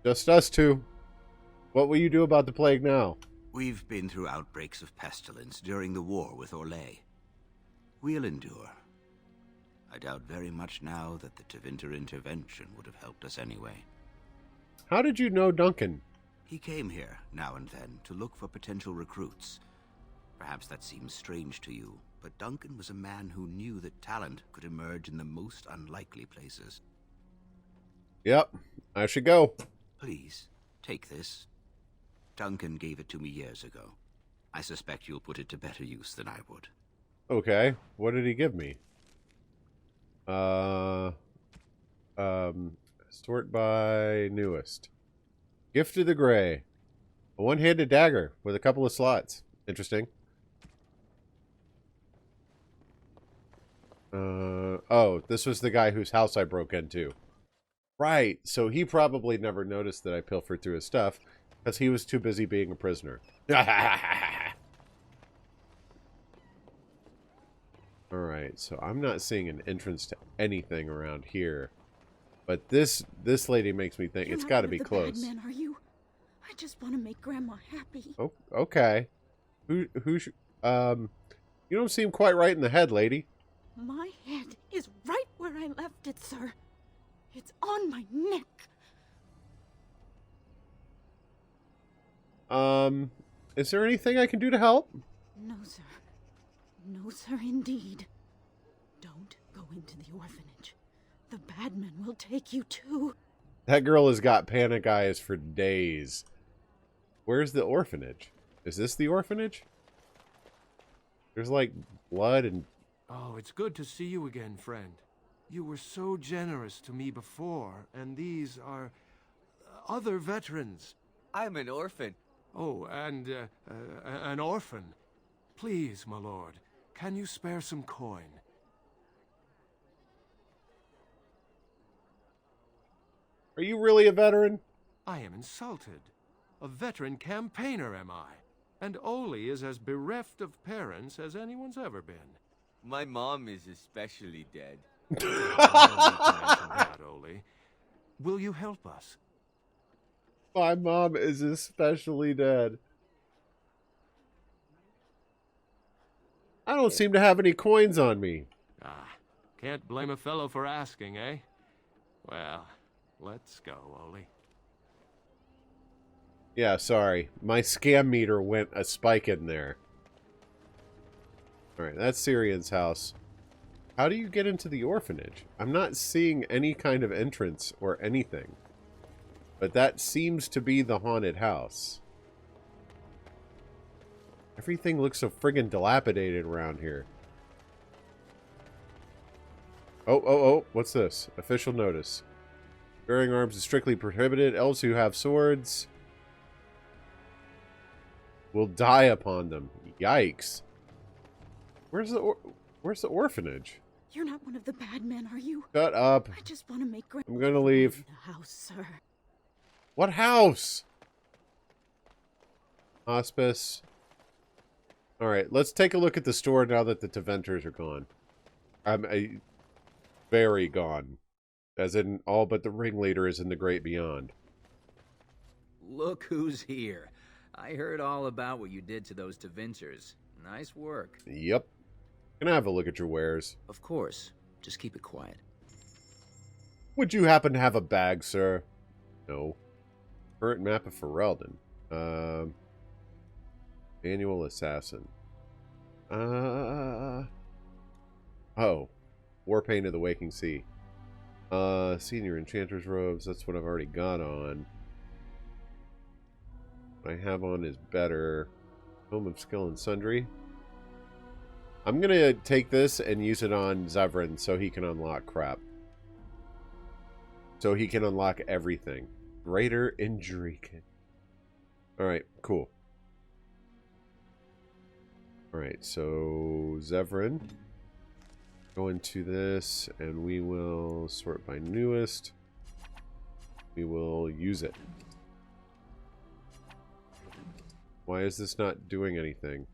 Just us two. What will you do about the plague now?
We've been through outbreaks of pestilence during the war with Orlais. We'll endure. I doubt very much now that the Tevinter intervention would have helped us anyway.
How did you know Duncan?
He came here, now and then, to look for potential recruits. Perhaps that seems strange to you, but Duncan was a man who knew that talent could emerge in the most unlikely places.
Yep, I should go.
Please, take this. Duncan gave it to me years ago. I suspect you'll put it to better use than I would.
Okay, what did he give me? Sort by newest. Gift of the Grey. A one-handed dagger with a couple of slots. Interesting. Oh, this was the guy whose house I broke into. Right, so he probably never noticed that I pilfered through his stuff, because he was too busy being a prisoner. Alright, so I'm not seeing an entrance to anything around here. But this lady makes me think it's got to be close.
Bad men, are you? I just want to make Grandma happy.
Oh, okay. You don't seem quite right in the head, lady.
My head is right where I left it, sir. It's on my neck.
Is there anything I can do to help?
No, sir. No, sir, indeed. Don't go into the orphanage. The bad men will take you too.
That girl has got panic eyes for days. Where's the orphanage? Is this the orphanage? There's like blood and...
Oh, it's good to see you again, friend. You were so generous to me before, and these are other veterans.
I'm an orphan.
Oh, and an orphan. Please, my lord, can you spare some coin?
Are you really a veteran?
I am insulted. A veteran campaigner, am I? And Oli is as bereft of parents as anyone's ever been.
My mom is especially dead.
That, Oli. Will you help us?
My mom is especially dead. I don't seem to have any coins on me.
Ah, can't blame a fellow for asking, eh? Well, let's go, Oli.
Yeah, sorry. My scam meter went a spike in there. Alright, that's Syrian's house. How do you get into the orphanage? I'm not seeing any kind of entrance or anything. But that seems to be the haunted house. Everything looks so friggin' dilapidated around here. Oh, what's this? Official notice. Bearing arms is strictly prohibited. Elves who have swords will die upon them. Yikes. Where's the orphanage?
You're not one of the bad men, are you?
Shut up.
I just want to make
I'm gonna leave.
the house, sir.
What house? Hospice. Alright, let's take a look at the store now that the Teventers are gone. Very gone. As in, all but the ringleader is in the great beyond.
Look who's here. I heard all about what you did to those Teventers. Nice work.
Yep. Can I have a look at your wares?
Of course. Just keep it quiet.
Would you happen to have a bag, sir? No. Current map of Ferelden. Annual Assassin. Oh. Warpaint of the Waking Sea. Senior Enchanter's Robes. That's what I've already got on. What I have on is better. Home of Skill and Sundry. I'm going to take this and use it on Zevran so he can unlock crap. So he can unlock everything. Greater Injury Kit. Alright, cool. Alright, so Zevran. Go into this, and we will sort by newest. We will use it. Why is this not doing anything?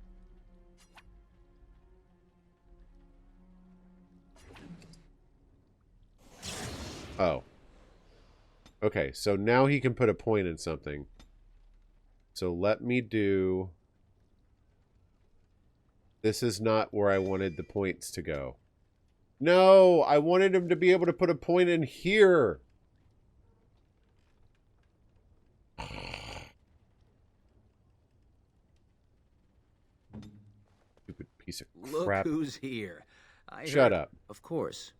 Oh. Okay, so now he can put a point in something. So let me do... This is not where I wanted the points to go. No! I wanted him to be able to put a point in here! Stupid piece of crap.
Look who's here.
Shut up.
Of course.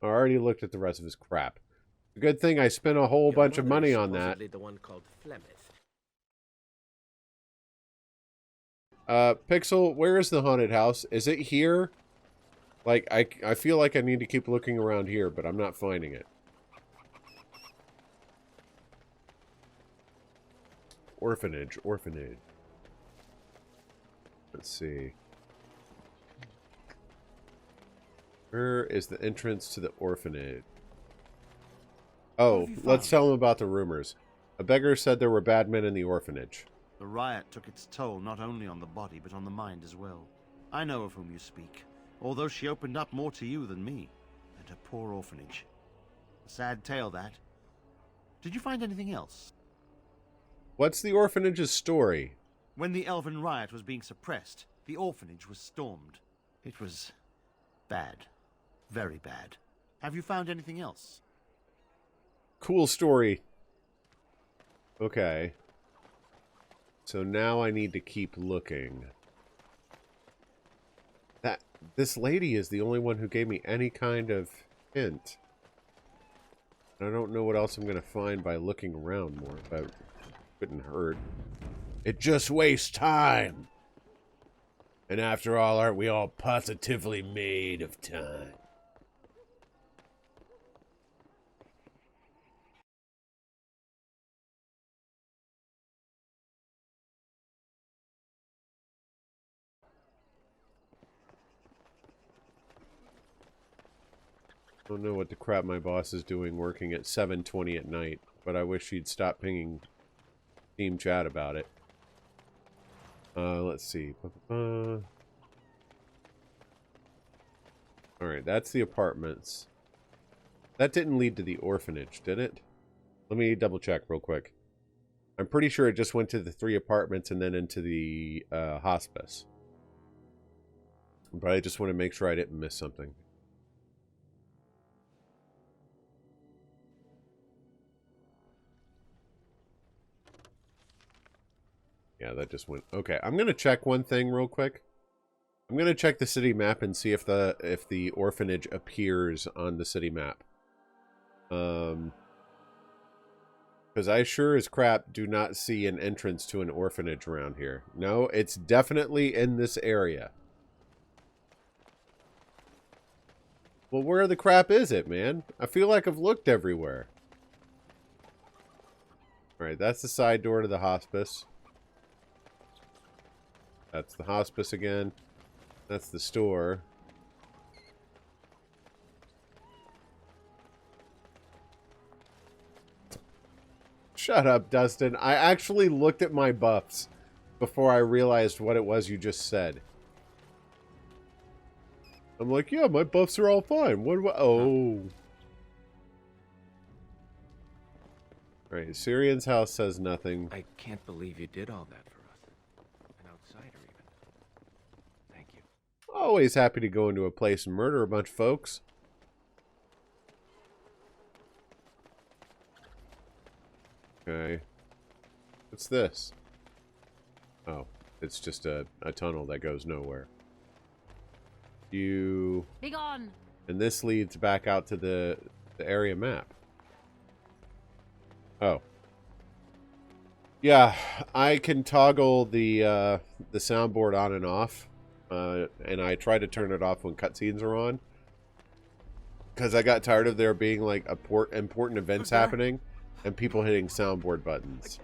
I already looked at the rest of his crap. Good thing I spent a whole bunch of money on that.
The one called Flemeth.
Pixel, where is the haunted house? Is it here? Like, I feel like I need to keep looking around here, but I'm not finding it. Orphanage. Let's see. Where is the entrance to the orphanage? Oh, let's tell him about the rumors. A beggar said there were bad men in the orphanage.
The riot took its toll not only on the body, but on the mind as well. I know of whom you speak, although she opened up more to you than me, and her poor orphanage. A sad tale, that. Did you find anything else?
What's the orphanage's story?
When the elven riot was being suppressed, the orphanage was stormed. It was bad. Very bad. Have you found anything else?
Cool story. Okay. So now I need to keep looking. This lady is the only one who gave me any kind of hint. I don't know what else I'm going to find by looking around more, but it couldn't hurt. It just wastes time. And after all, aren't we all positively made of time? I don't know what the crap my boss is doing working at 7:20 at night, but I wish he'd stop pinging team chat about it. Let's see. Alright, that's the apartments. That didn't lead to the orphanage, did it? Let me double check real quick. I'm pretty sure it just went to the 3 apartments and then into the hospice. But I just want to make sure I didn't miss something. Yeah, that just went... Okay, I'm going to check one thing real quick. I'm going to check the city map and see if the orphanage appears on the city map. Because I sure as crap do not see an entrance to an orphanage around here. No, it's definitely in this area. Well, where the crap is it, man? I feel like I've looked everywhere. Alright, that's the side door to the hospice. That's the hospice again. That's the store. Shut up, Dustin. I actually looked at my buffs before I realized what it was you just said. I'm like, yeah, my buffs are all fine. What do I... Oh. Right, Syrian's house says nothing.
I can't believe you did all that for us. An outsider, even. Thank you.
Always happy to go into a place and murder a bunch of folks. Okay. What's this? Oh, it's just a tunnel that goes nowhere. You...
Be gone.
And this leads back out to the area map. Oh. Yeah, I can toggle the soundboard on and off. And I try to turn it off when cutscenes are on. Because I got tired of there being like important events happening and people hitting soundboard buttons.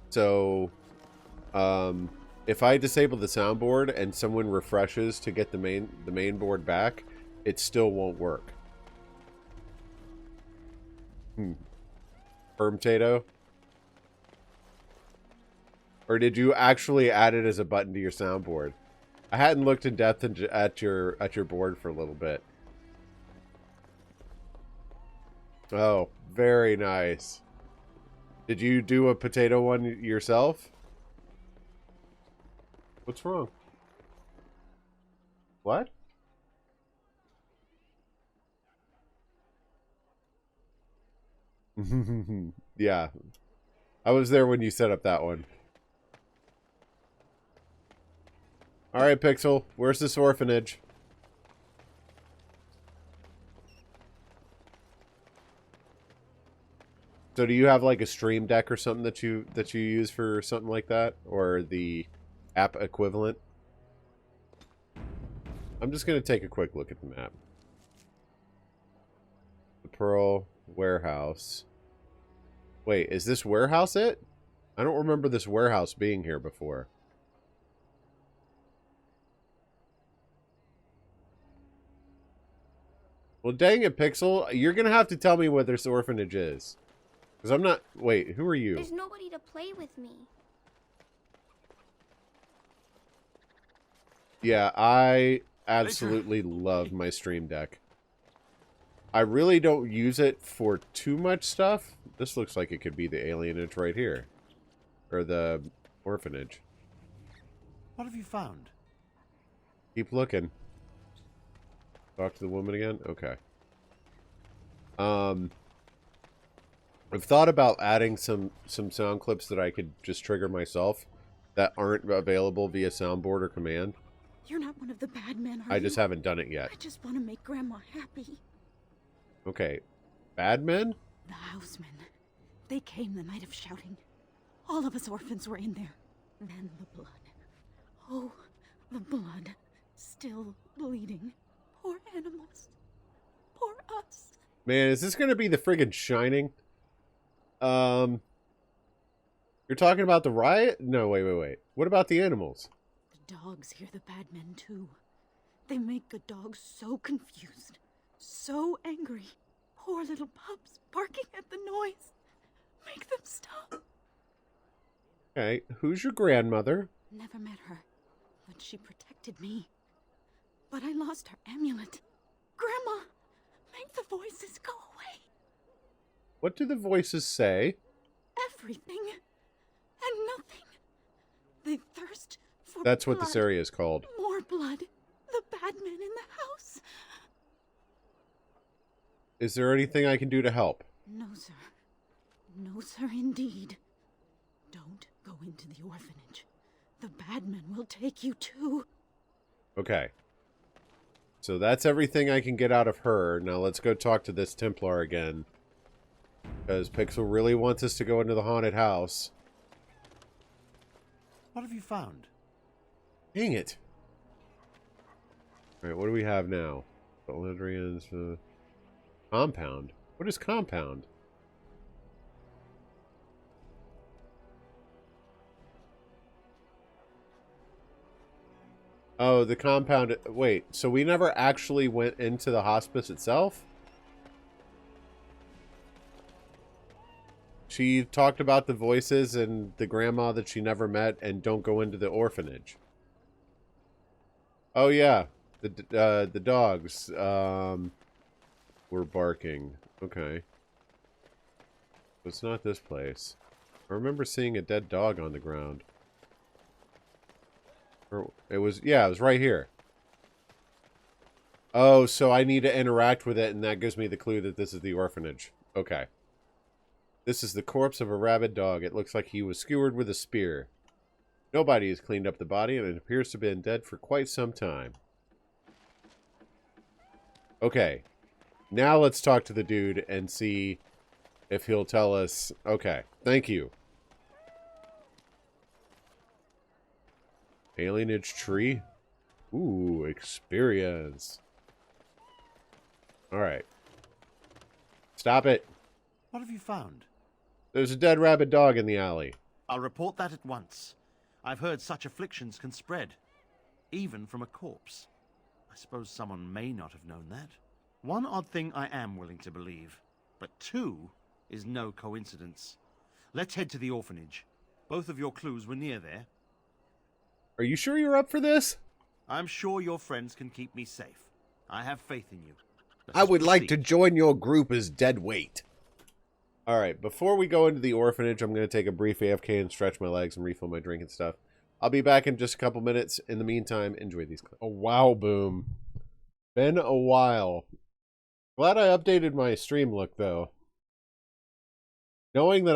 So, if I disable the soundboard and someone refreshes to get the main board back, it still won't work. Permtato? Or did you actually add it as a button to your soundboard? I hadn't looked in depth at your board for a little bit. Oh, very nice. Did you do a potato one yourself? What's wrong? What? Yeah. I was there when you set up that one. Alright, Pixel. Where's this orphanage? So do you have like a stream deck or something that you use for something like that? Or the app equivalent? I'm just going to take a quick look at the map. The Pearl Warehouse. Wait, is this warehouse it? I don't remember this warehouse being here before. Well, dang it, Pixel. You're going to have to tell me what this orphanage is. Because I'm not... Wait, who are you?
There's nobody to play with me.
Yeah, I absolutely love my stream deck. I really don't use it for too much stuff. This looks like it could be the alienage right here. Or the orphanage.
What have you found?
Keep looking. Talk to the woman again? Okay. I've thought about adding some sound clips that I could just trigger myself that aren't available via soundboard or command.
You're not one of the bad men, are you?
I just haven't done it yet.
I just want to make Grandma happy.
Okay. Bad men?
The housemen. They came the night of shouting. All of us orphans were in there. Then the blood. Oh, the blood. Still bleeding. Poor animals. Poor us.
Man, is this going to be the friggin' Shining? You're talking about the riot? No, wait. What about the animals?
The dogs hear the bad men too. They make the dogs so confused, so angry. Poor little pups barking at the noise. Make them stop.
Okay, who's your grandmother?
Never met her, but she protected me. But I lost her amulet. Grandma, make the voices go away.
What do the voices say?
Everything and nothing. They thirst for
That's
blood.
what this area is called.
More blood. The bad men in the house.
Is there anything I can do to help?
No, sir. No, sir, indeed. Don't go into the orphanage. The bad men will take you too.
Okay. So that's everything I can get out of her. Now let's go talk to this Templar again. Because Pixel really wants us to go into the haunted house.
What have you found?
Dang it. Alright, what do we have now? Adrian's compound. What is compound? Oh, the compound. Wait, so we never actually went into the hospice itself? She talked about the voices and the grandma that she never met and don't go into the orphanage. Oh, yeah. The dogs were barking. Okay. It's not this place. I remember seeing a dead dog on the ground. Or it was, yeah, it was right here. Oh, so I need to interact with it, and that gives me the clue that this is the orphanage. Okay. This is the corpse of a rabid dog. It looks like he was skewered with a spear. Nobody has cleaned up the body, and it appears to have been dead for quite some time. Okay. Now let's talk to the dude and see if he'll tell us. Okay. Thank you. Alienage tree? Ooh, experience. Alright. Stop it.
What have you found?
There's a dead rabid dog in the alley.
I'll report that at once. I've heard such afflictions can spread, even from a corpse. I suppose someone may not have known that. One odd thing I am willing to believe, but two is no coincidence. Let's head to the orphanage. Both of your clues were near there.
Are you sure you're up for this?
I'm sure your friends can keep me safe. I have faith in you.
I would like to join your group as dead weight. Alright, before we go into the orphanage, I'm going to take a brief AFK and stretch my legs and refill my drink and stuff. I'll be back in just a couple minutes. In the meantime, enjoy these clips. Oh, wow, boom. Been a while. Glad I updated my stream look, though. Knowing that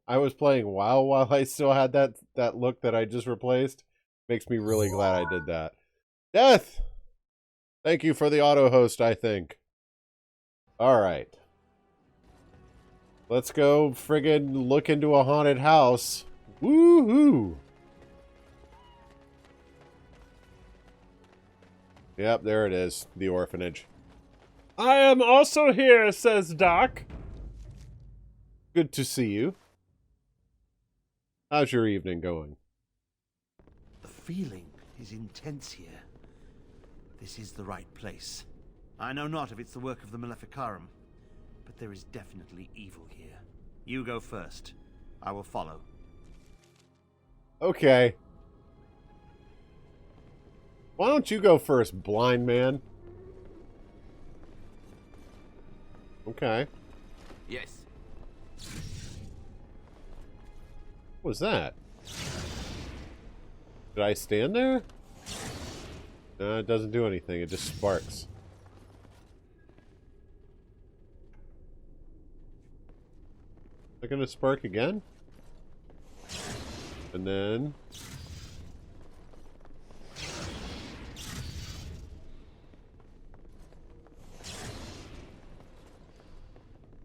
I was playing WoW while I still had that look that I just replaced, makes me really glad I did that. Death! Thank you for the auto host, I think. Alright. Let's go friggin' look into a haunted house. Woohoo! Yep, there it is. The orphanage. I am also here, says Doc. Good to see you. How's your evening going?
The feeling is intense here. This is the right place. I know not if it's the work of the Maleficarum, but there is definitely evil here. You go first. I will follow.
Okay. Why don't you go first, blind man? Okay.
Yes.
What was that? Did I stand there? No, it doesn't do anything. It just sparks. Is it gonna spark again? And then...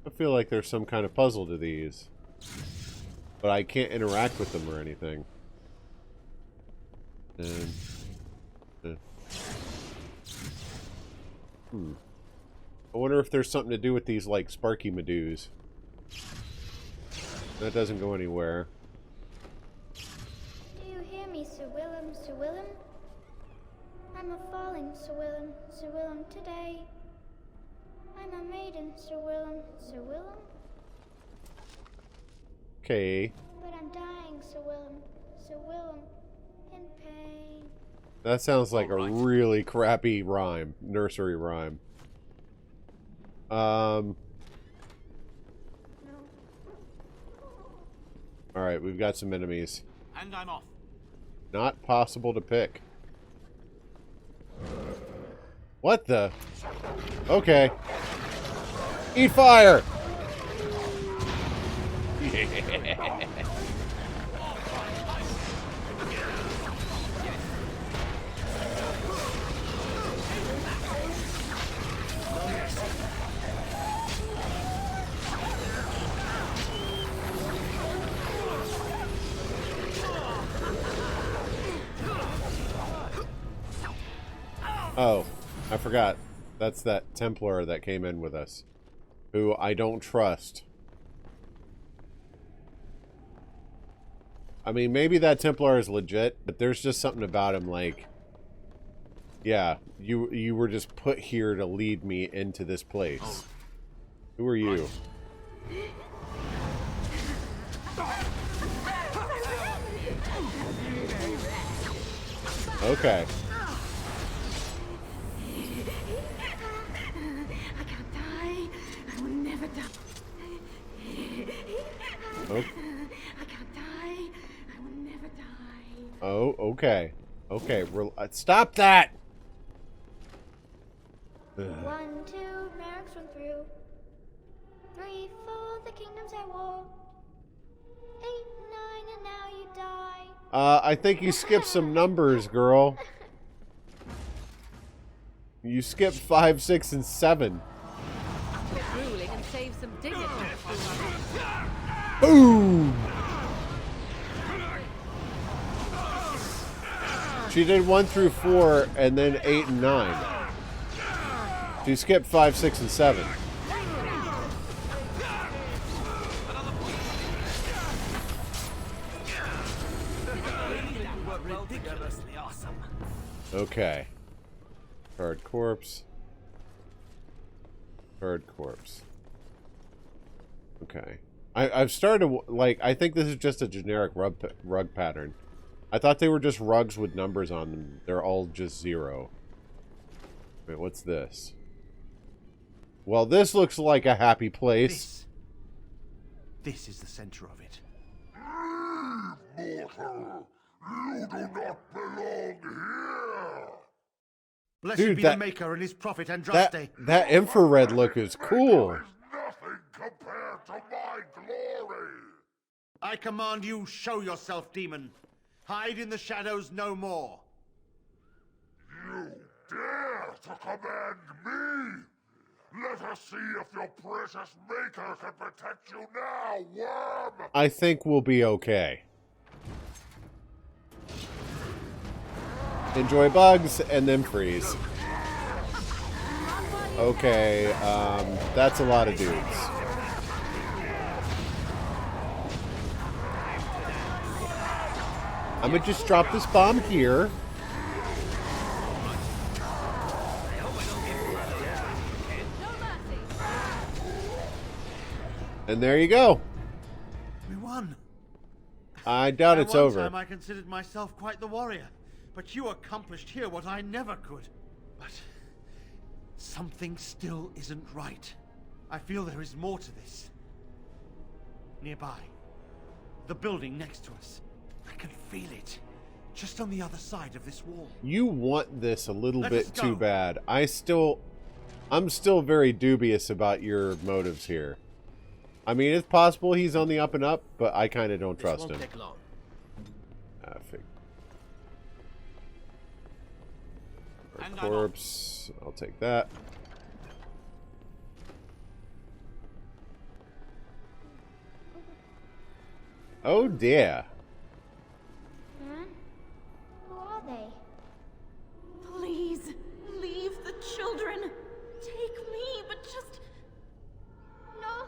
I feel like there's some kind of puzzle to these. But I can't interact with them or anything. And... I wonder if there's something to do with these, like, sparky Medues. That doesn't go anywhere.
Do you hear me, Sir Willem, Sir Willem? I'm a falling, Sir Willem, Sir Willem, today. I'm a maiden, Sir Willem, Sir Willem.
Okay.
But I'm dying, Sir Willem, Sir Willem, in pain.
That sounds like a really crappy rhyme. Nursery rhyme. Alright, we've got some enemies.
And I'm off.
Not possible to pick. What the? Okay. Eat fire! Oh, I forgot. That's that Templar that came in with us. Who I don't trust. I mean, maybe that Templar is legit, but there's just something about him like... Yeah, you were just put here to lead me into this place. Who are you? Okay.
I can't die. I will never die.
Oh.
I can't die. I will never die.
Oh, okay. Okay, stop that!
1, 2, mercs run through. 3, 4, the kingdoms at war. 8, 9, and now you die.
I think you skipped some numbers, girl. You skipped 5, 6, and 7.
Quit ruling and save some dignity.
Boom! She did 1 through 4, and then 8 and 9. She skipped 5, 6, and 7.
Ridiculously awesome.
Okay. Card corpse. Card corpse. Okay. I've started to, like, I think this is just a generic rug pattern. I thought they were just rugs with numbers on them. They're all just 0. Wait, what's this? Well, this looks like a happy place.
This is the center of it.
Mortal, you do not belong here.
Blessed
Dude,
be
that-
the Maker and his prophet Andraste.
That infrared look is cool.
Nothing compared to my glory.
I command you, show yourself, demon. Hide in the shadows no more.
You dare to command me? Let us see if your precious Maker can protect you now, worm!
I think we'll be okay. Enjoy bugs and then freeze. Okay, that's a lot of dudes. I'm gonna just drop this bomb here. And there you go.
We won.
I doubt it's
At one
over.
time I considered myself quite the warrior, but you accomplished here what I never could. But something still isn't right. I feel there is more to this. Nearby, the building next to us. I can feel it, just on the other side of this wall.
You want this a little
Let us
bit too
go.
bad. I'm still very dubious about your motives here. I mean, it's possible he's on the up and up, but I kind of don't trust him.
Take long.
Corpse. I'll take that. Oh dear.
Huh? Who are they?
Please, leave the children. Take me, but just...
No,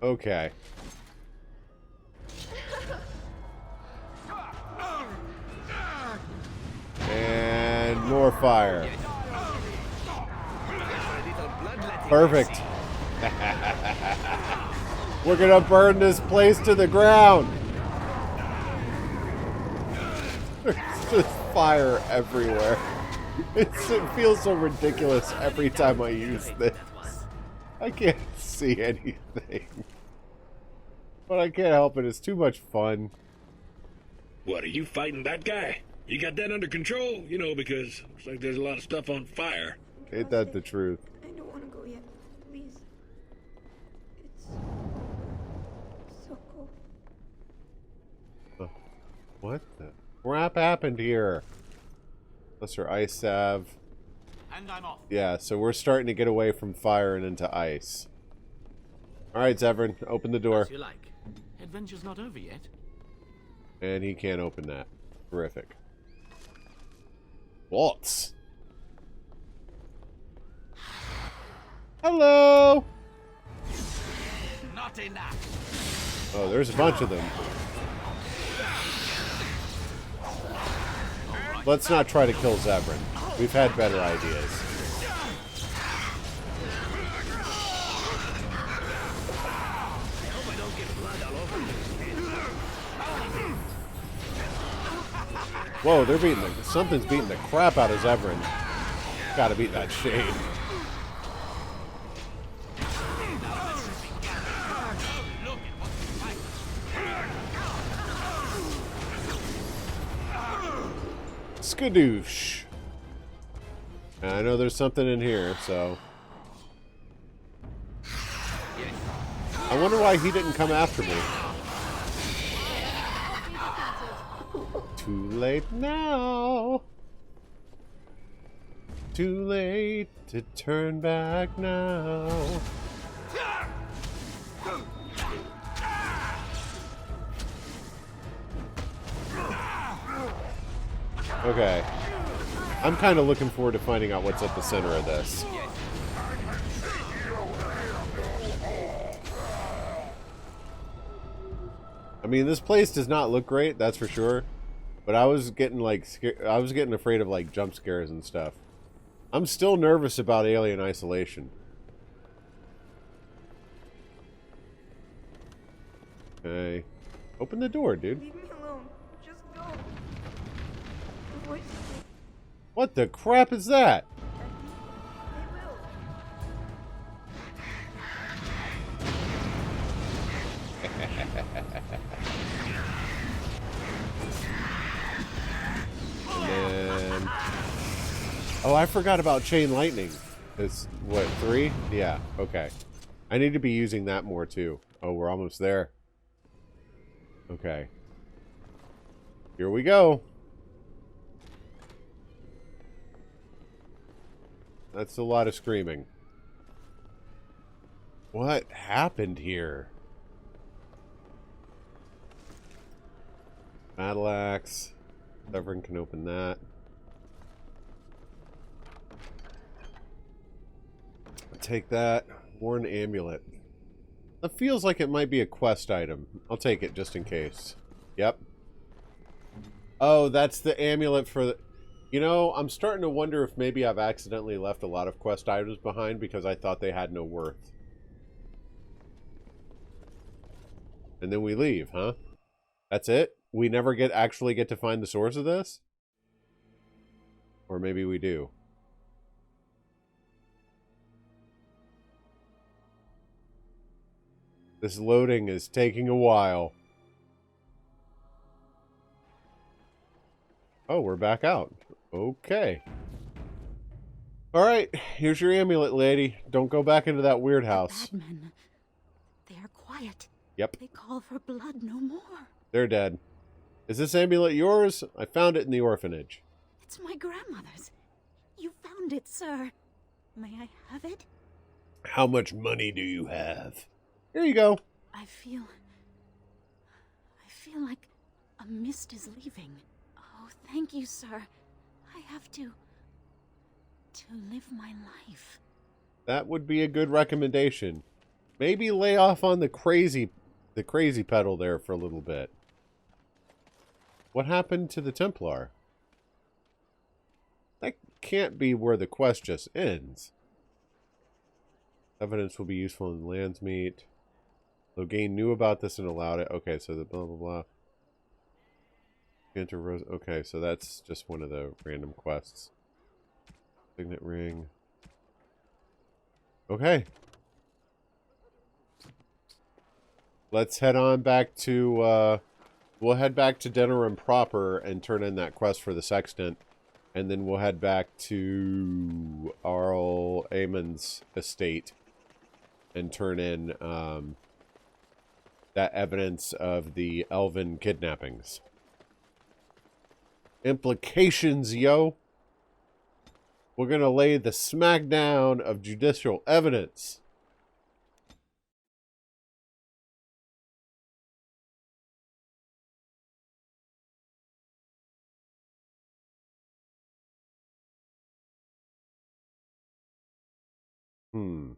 Okay. And more fire. Perfect. We're gonna burn this place to the ground. There's just fire everywhere. It feels so ridiculous every time I use this. I can't see anything. But I can't help it. It's too much fun.
What, are you fighting that guy? You got that under control? You know, because looks like there's a lot of stuff on fire.
Ain't that the truth?
I don't want to go yet. Please. It's so cold.
What the crap happened here? Plus her ice salve.
And I'm off.
Yeah, so we're starting to get away from fire and into ice. Alright, Zevran, open the door.
As you like. Adventure's not over yet.
And he can't open that. Terrific. Waltz. Hello!
Not enough.
Oh, there's a bunch of them. Let's not try to kill Zebrin. We've had better ideas. Whoa, they're beating something's beating the crap out of Zebrin. Gotta beat that shade. Skadoosh. I know there's something in here, so. I wonder why he didn't come after me. Too late now. Too late to turn back now. Okay. I'm kind of looking forward to finding out what's at the center of this. I mean, this place does not look great, that's for sure. But I was getting like I was getting afraid of like jump scares and stuff. I'm still nervous about Alien Isolation. Okay. Open the door, dude.
Leave me alone. Just go.
What the crap is that? And oh, I forgot about chain lightning. It's what, 3? Yeah, okay. I need to be using that more too. Oh, we're almost there. Okay. Here we go. That's a lot of screaming. What happened here? Battle axe. Everyone can open that. I'll take that. Worn amulet. That feels like it might be a quest item. I'll take it just in case. Yep. Oh, that's the amulet for the... You know, I'm starting to wonder if maybe I've accidentally left a lot of quest items behind because I thought they had no worth. And then we leave, huh? That's it? We never actually get to find the source of this? Or maybe we do. This loading is taking a while. Oh, we're back out. Okay. Alright, here's your amulet, lady. Don't go back into that weird house.
Bad men. They are quiet.
Yep.
They call for blood no more.
They're dead. Is this amulet yours? I found it in the orphanage.
It's my grandmother's. You found it, sir. May I have it?
How much money do you have? Here you go.
I feel like a mist is leaving. Oh, thank you, sir. I have to live my life.
That would be a good recommendation. Maybe lay off on the crazy pedal there for a little bit. What happened to the Templar? That can't be where the quest just ends. Evidence will be useful in Landsmeet. Logain knew about this and allowed it. Okay, so the blah blah blah. Enter Rose. Okay, so that's just one of the random quests. Signet ring. Okay. Let's head on back to, we'll head back to Denerim proper and turn in that quest for the Sextant. And then we'll head back to Arl Amon's estate and turn in, that evidence of the elven kidnappings. Implications, yo! We're gonna lay the smackdown of judicial evidence. Hmm.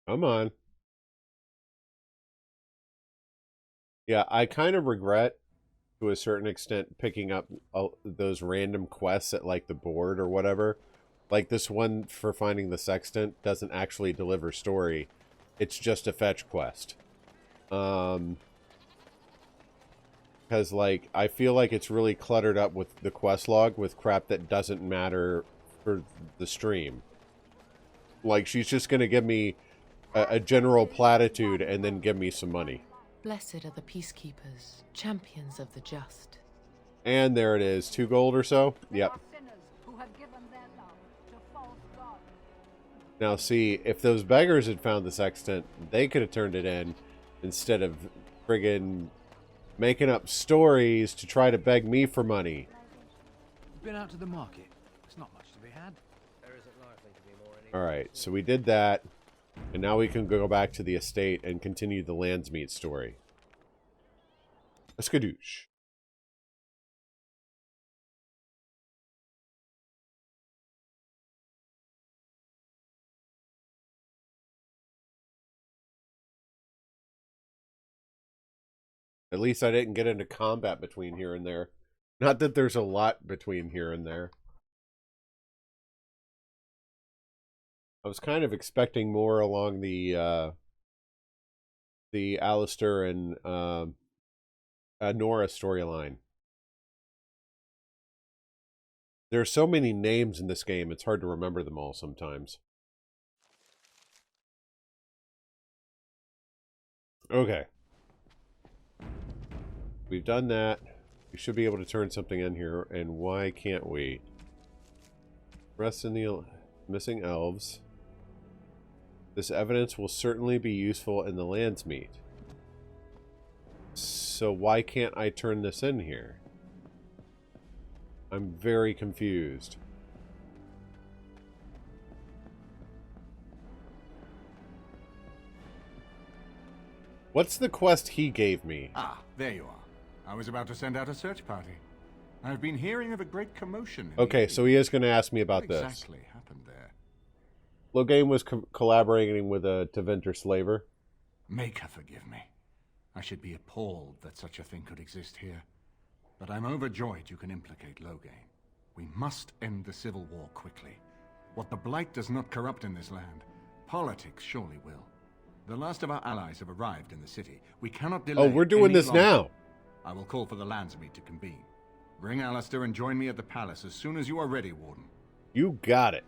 Come on. Yeah, I kind of regret, to a certain extent, picking up those random quests at, like, the board or whatever. Like, this one for finding the sextant doesn't actually deliver story. It's just a fetch quest. Because, like, I feel like it's really cluttered up with the quest log with crap that doesn't matter for the stream. Like, she's just going to give me a general platitude and then give me some money.
Blessed are the peacekeepers, champions of the just.
And there it is. 2 gold or so? Yep. Now see, if those beggars had found the sextant, they could have turned it in instead of friggin' making up stories to try to beg me for money.
Been out to the market. There's not much to be had.
There isn't likely to be more anyway.
Alright, so we did that. And now we can go back to the estate and continue the Landsmeet story. A skadoosh. At least I didn't get into combat between here and there. Not that there's a lot between here and there. I was kind of expecting more along the Alistair and Nora storyline. There are so many names in this game, it's hard to remember them all sometimes. Okay. We've done that. We should be able to turn something in here, and why can't we? Rest in the missing elves. This evidence will certainly be useful in the Landsmeet. So why can't I turn this in here? I'm very confused. What's the quest he gave me?
Ah, there you are. I was about to send out a search party. I've been hearing of a great commotion.
Okay, so he is going to ask me about
what
this.
Exactly happened there?
Loghain was collaborating with a Teventer slaver.
Make her forgive me. I should be appalled that such a thing could exist here. But I'm overjoyed you can implicate Loghain. We must end the civil war quickly. What the Blight does not corrupt in this land, politics surely will. The last of our allies have arrived in the city. We cannot delay.
Oh, we're doing this
longer.
now.
I will call for the Landsmeet to convene. Bring Alistair and join me at the palace as soon as you are ready, Warden.
You got it.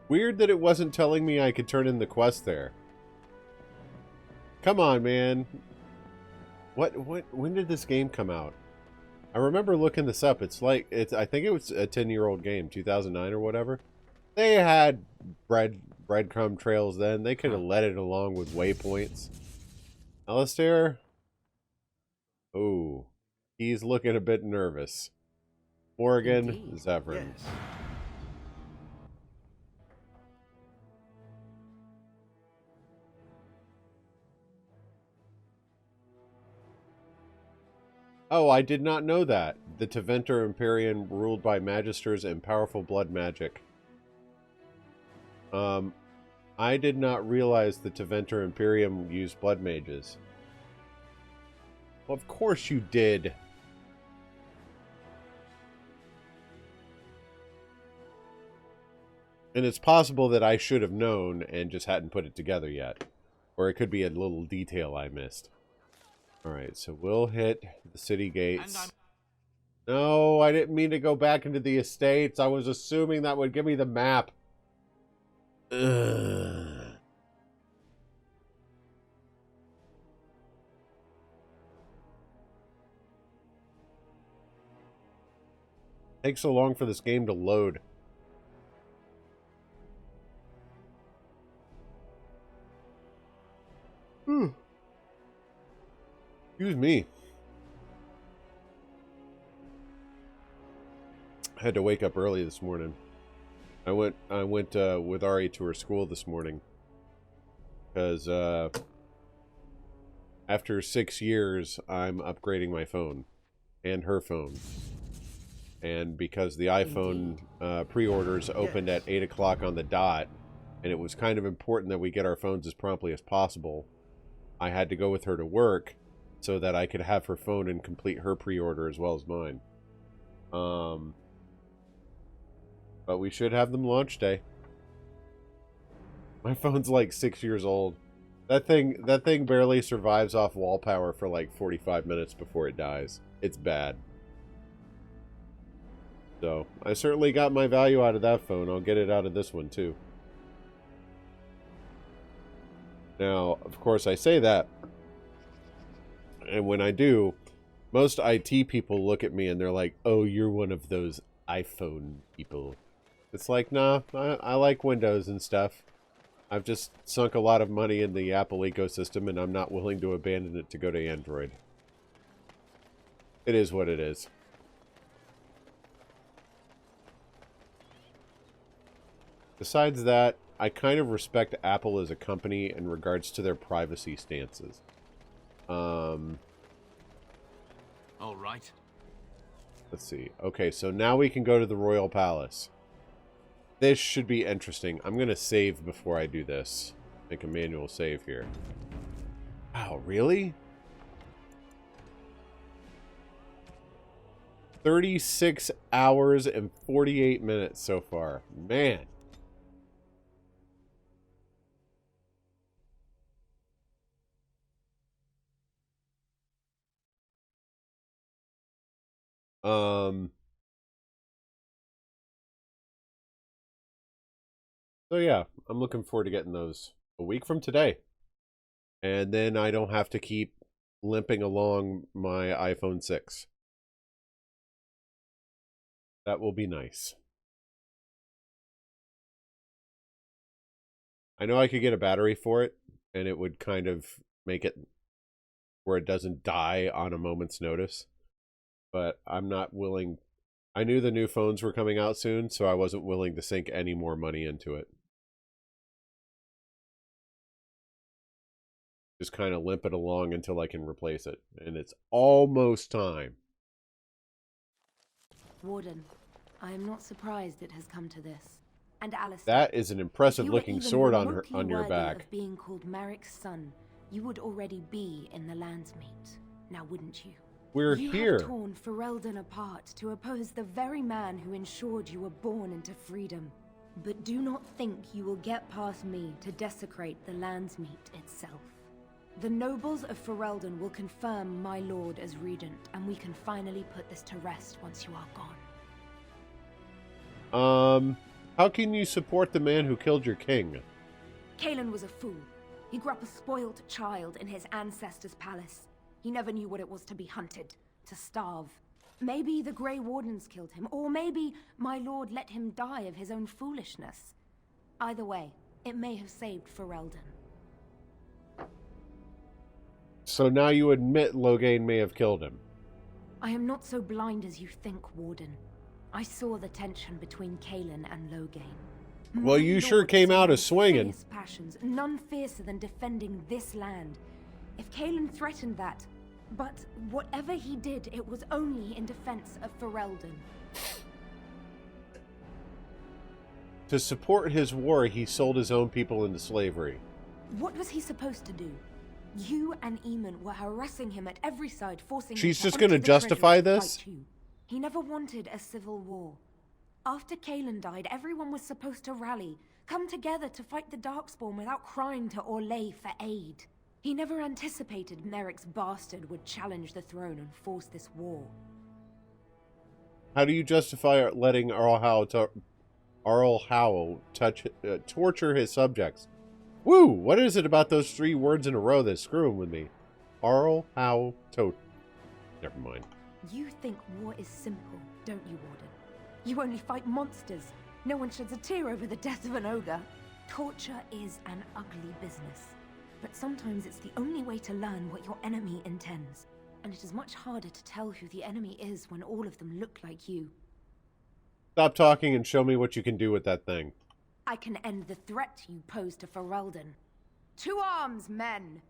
Weird that it wasn't telling me I could turn in the quest there. Come on, man. When did this game come out? I remember looking this up. It's like, I think it was a 10-year-old game, 2009 or whatever. They had breadcrumb trails then. They could have led it along with waypoints. Alistair? Oh, he's looking a bit nervous. Morgan, Zevran.
Yes.
Oh, I did not know that. The Teventer Imperium ruled by magisters and powerful blood magic. I did not realize the Teventer Imperium used blood mages. Well, of course you did. And it's possible that I should have known and just hadn't put it together yet. Or it could be a little detail I missed. Alright, so we'll hit the city gates. No, I didn't mean to go back into the estates. I was assuming that would give me the map. Ugh. Takes so long for this game to load. Excuse me. I had to wake up early this morning. I went with Ari to her school this morning because after 6 years, I'm upgrading my phone and her phone. And because the iPhone pre-orders opened at 8 o'clock on the dot, and it was kind of important that we get our phones as promptly as possible, I had to go with her to work so that I could have her phone and complete her pre-order as well as mine. But we should have them launch day. My phone's like 6 years old. That thing barely survives off wall power for like 45 minutes before it dies. It's bad. So, I certainly got my value out of that phone. I'll get it out of this one, too. Now, of course, I say that. And when I do, most IT people look at me and they're like, oh, you're one of those iPhone people. It's like, nah, I like Windows and stuff. I've just sunk a lot of money in the Apple ecosystem, and I'm not willing to abandon it to go to Android. It is what it is. Besides that, I kind of respect Apple as a company in regards to their privacy stances.
All right.
Let's see. Okay, so now we can go to the Royal Palace. This should be interesting. I'm going to save before I do this. Make a manual save here. Wow, really? 36 hours and 48 minutes so far. Man. So yeah, I'm looking forward to getting those a week from today. And then I don't have to keep limping along my iPhone 6. That will be nice. I know I could get a battery for it, and it would kind of make it where it doesn't die on a moment's notice. But I'm not willing. I knew the new phones were coming out soon, so I wasn't willing to sink any more money into it. Just kind of limp it along until I can replace it. And it's almost time.
Warden, I am not surprised it has come to this. And Alistair,
That is an impressive looking sword on your back.
Of being called Merrick's son, you would already be in the Landsmeet. Now wouldn't you?
We're
you
here.
have torn Ferelden apart to oppose the very man who ensured you were born into freedom. But do not think you will get past me to desecrate the Landsmeet itself. The nobles of Ferelden will confirm my lord as regent, and we can finally put this to rest once you are gone.
How can you support the man who killed your king?
Cailan was a fool. He grew up a spoiled child in his ancestors' palace. He never knew what it was to be hunted, to starve. Maybe the Grey Wardens killed him, or maybe my lord let him die of his own foolishness. Either way, it may have saved Ferelden.
So now you admit Loghain may have killed him.
I am not so blind as you think, Warden. I saw the tension between Cailan and Loghain.
Well, you sure came out as swinging.
Passions, none fiercer than defending this land. If Cailan threatened that, but whatever he did, it was only in defense of Ferelden.
To support his war, he sold his own people into slavery.
What was he supposed to do? You and Eamon were harassing him at every side, forcing
She's
him
just
to
going to
empty the
justify
treasury to
this?
fight you. He never wanted a civil war. After Cailan died, everyone was supposed to rally, come together to fight the Darkspawn without crying to Orlais for aid. He never anticipated Merrick's bastard would challenge the throne and force this war.
How do you justify letting Arl Howe torture his subjects? Woo! What is it about those 3 words in a row that's screwing with me? Arl Howe Never mind.
You think war is simple, don't you, Warden? You only fight monsters. No one sheds a tear over the death of an ogre. Torture is an ugly business. But sometimes it's the only way to learn what your enemy intends. And it is much harder to tell who the enemy is when all of them look like you.
Stop talking and show me what you can do with that thing.
I can end the threat you pose to Ferelden. To arms, men!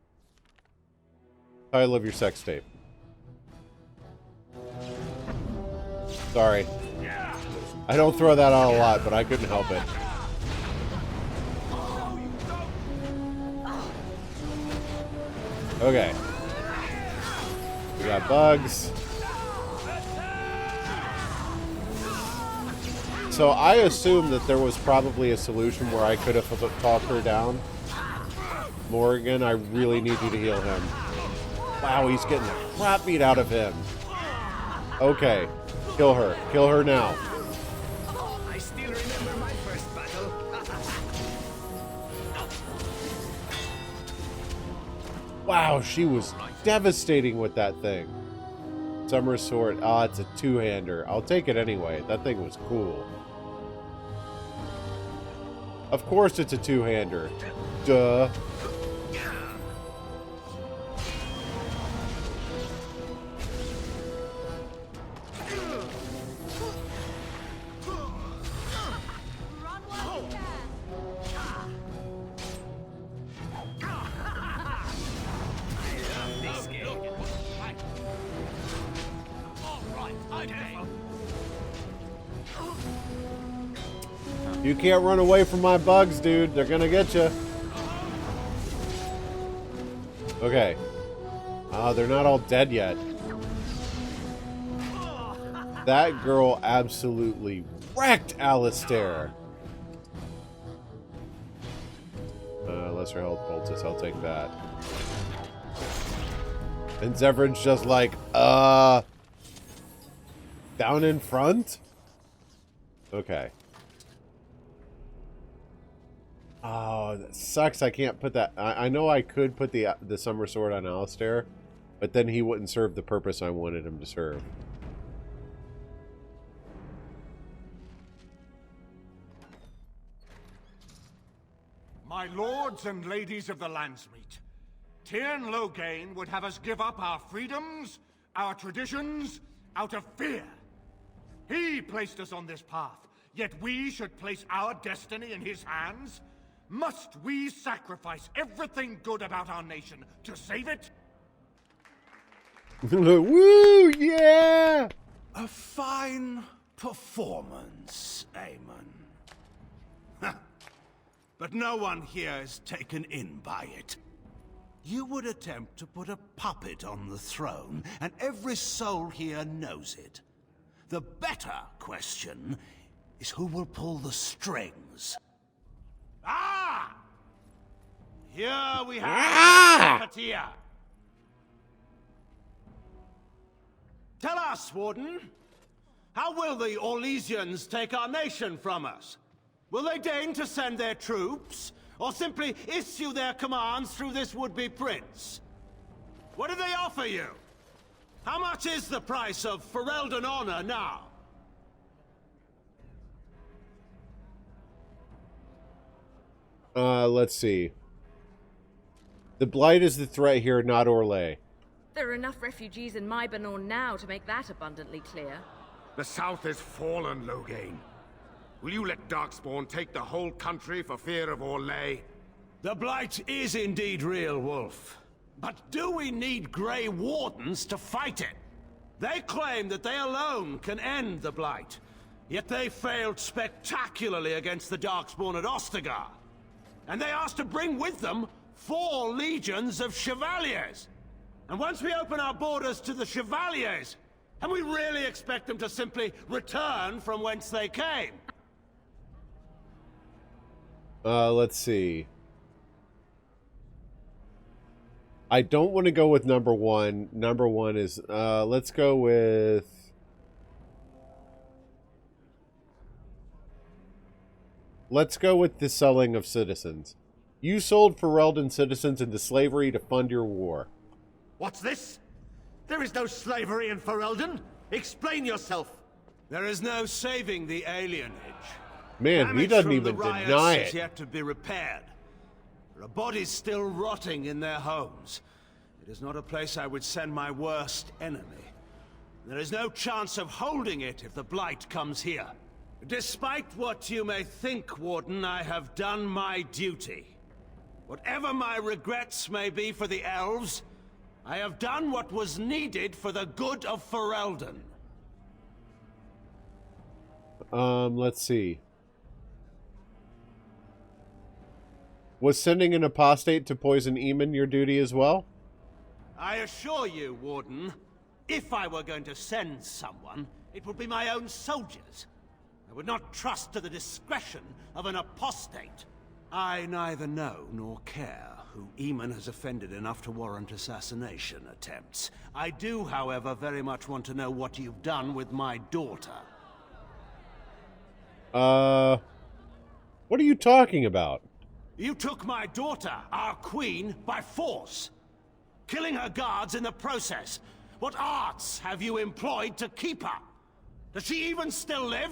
Title of your sex tape. Sorry. I don't throw that out a lot, but I couldn't help it. Okay. We got bugs. So I assumed that there was probably a solution where I could have talked her down. Morgan, I really need you to heal him. Wow, he's getting the crap beat out of him. Okay. Kill her. Kill her now.
I still remember my first battle.
Wow, she was devastating with that thing. Summer sword. Ah, it's a two-hander. I'll take it anyway. That thing was cool. Of course it's a two-hander. Duh. You can't run away from my bugs, dude. They're gonna get you. Okay. They're not all dead yet. That girl absolutely wrecked Alistair. Lesser health poultice. I'll take that. And Zevran's just like, down in front? Okay. Oh, that sucks. I can't put that. I know I could put the summer sword on Alistair, but then he wouldn't serve the purpose I wanted him to serve.
My lords and ladies of the Landsmeet, Tyrn Loghain would have us give up our freedoms, our traditions, out of fear. He placed us on this path, yet we should place our destiny in his hands? Must we sacrifice everything good about our nation to save it?
Woo, yeah!
A fine performance, Aemon. But no one here is taken in by it. You would attempt to put a puppet on the throne, and every soul here knows it. The better question is who will pull the strings. Ah! Here we have Patia. Tell us, Warden, how will the Orlesians take our nation from us? Will they deign to send their troops, or simply issue their commands through this would-be prince? What do they offer you? How much is the price of Ferelden honor now?
Let's see. The Blight is the threat here, not Orlais.
There are enough refugees in Mybanor now to make that abundantly clear.
The south is fallen, Loghain. Will you let Darkspawn take the whole country for fear of Orlais?
The Blight is indeed real, Wolf. But do we need Grey Wardens to fight it? They claim that they alone can end the Blight, yet they failed spectacularly against the Darkspawn at Ostagar. And they asked to bring with them 4 legions of Chevaliers. And once we open our borders to the Chevaliers, can we really expect them to simply return from whence they came?
Let's see. I don't want to go with number 1. Number 1 is, let's go with... Let's go with the selling of citizens. You sold Ferelden citizens into slavery to fund your war.
What's this? There is no slavery in Ferelden. Explain yourself.
There is no saving the alienage.
Man, he doesn't even deny it.
Is yet to be repaired. There are bodies still rotting in their homes. It is not a place I would send my worst enemy. There is no chance of holding it if the Blight comes here. Despite what you may think, Warden, I have done my duty. Whatever my regrets may be for the elves, I have done what was needed for the good of Ferelden.
Let's see. Was sending an apostate to poison Eamon your duty as well?
I assure you, Warden, if I were going to send someone, it would be my own soldiers. I would not trust to the discretion of an apostate. I neither know nor care who Eamon has offended enough to warrant assassination attempts. I do, however, very much want to know what you've done with my daughter.
What are you talking about?
You took my daughter, our queen, by force, killing her guards in the process. What arts have you employed to keep her? Does she even still live?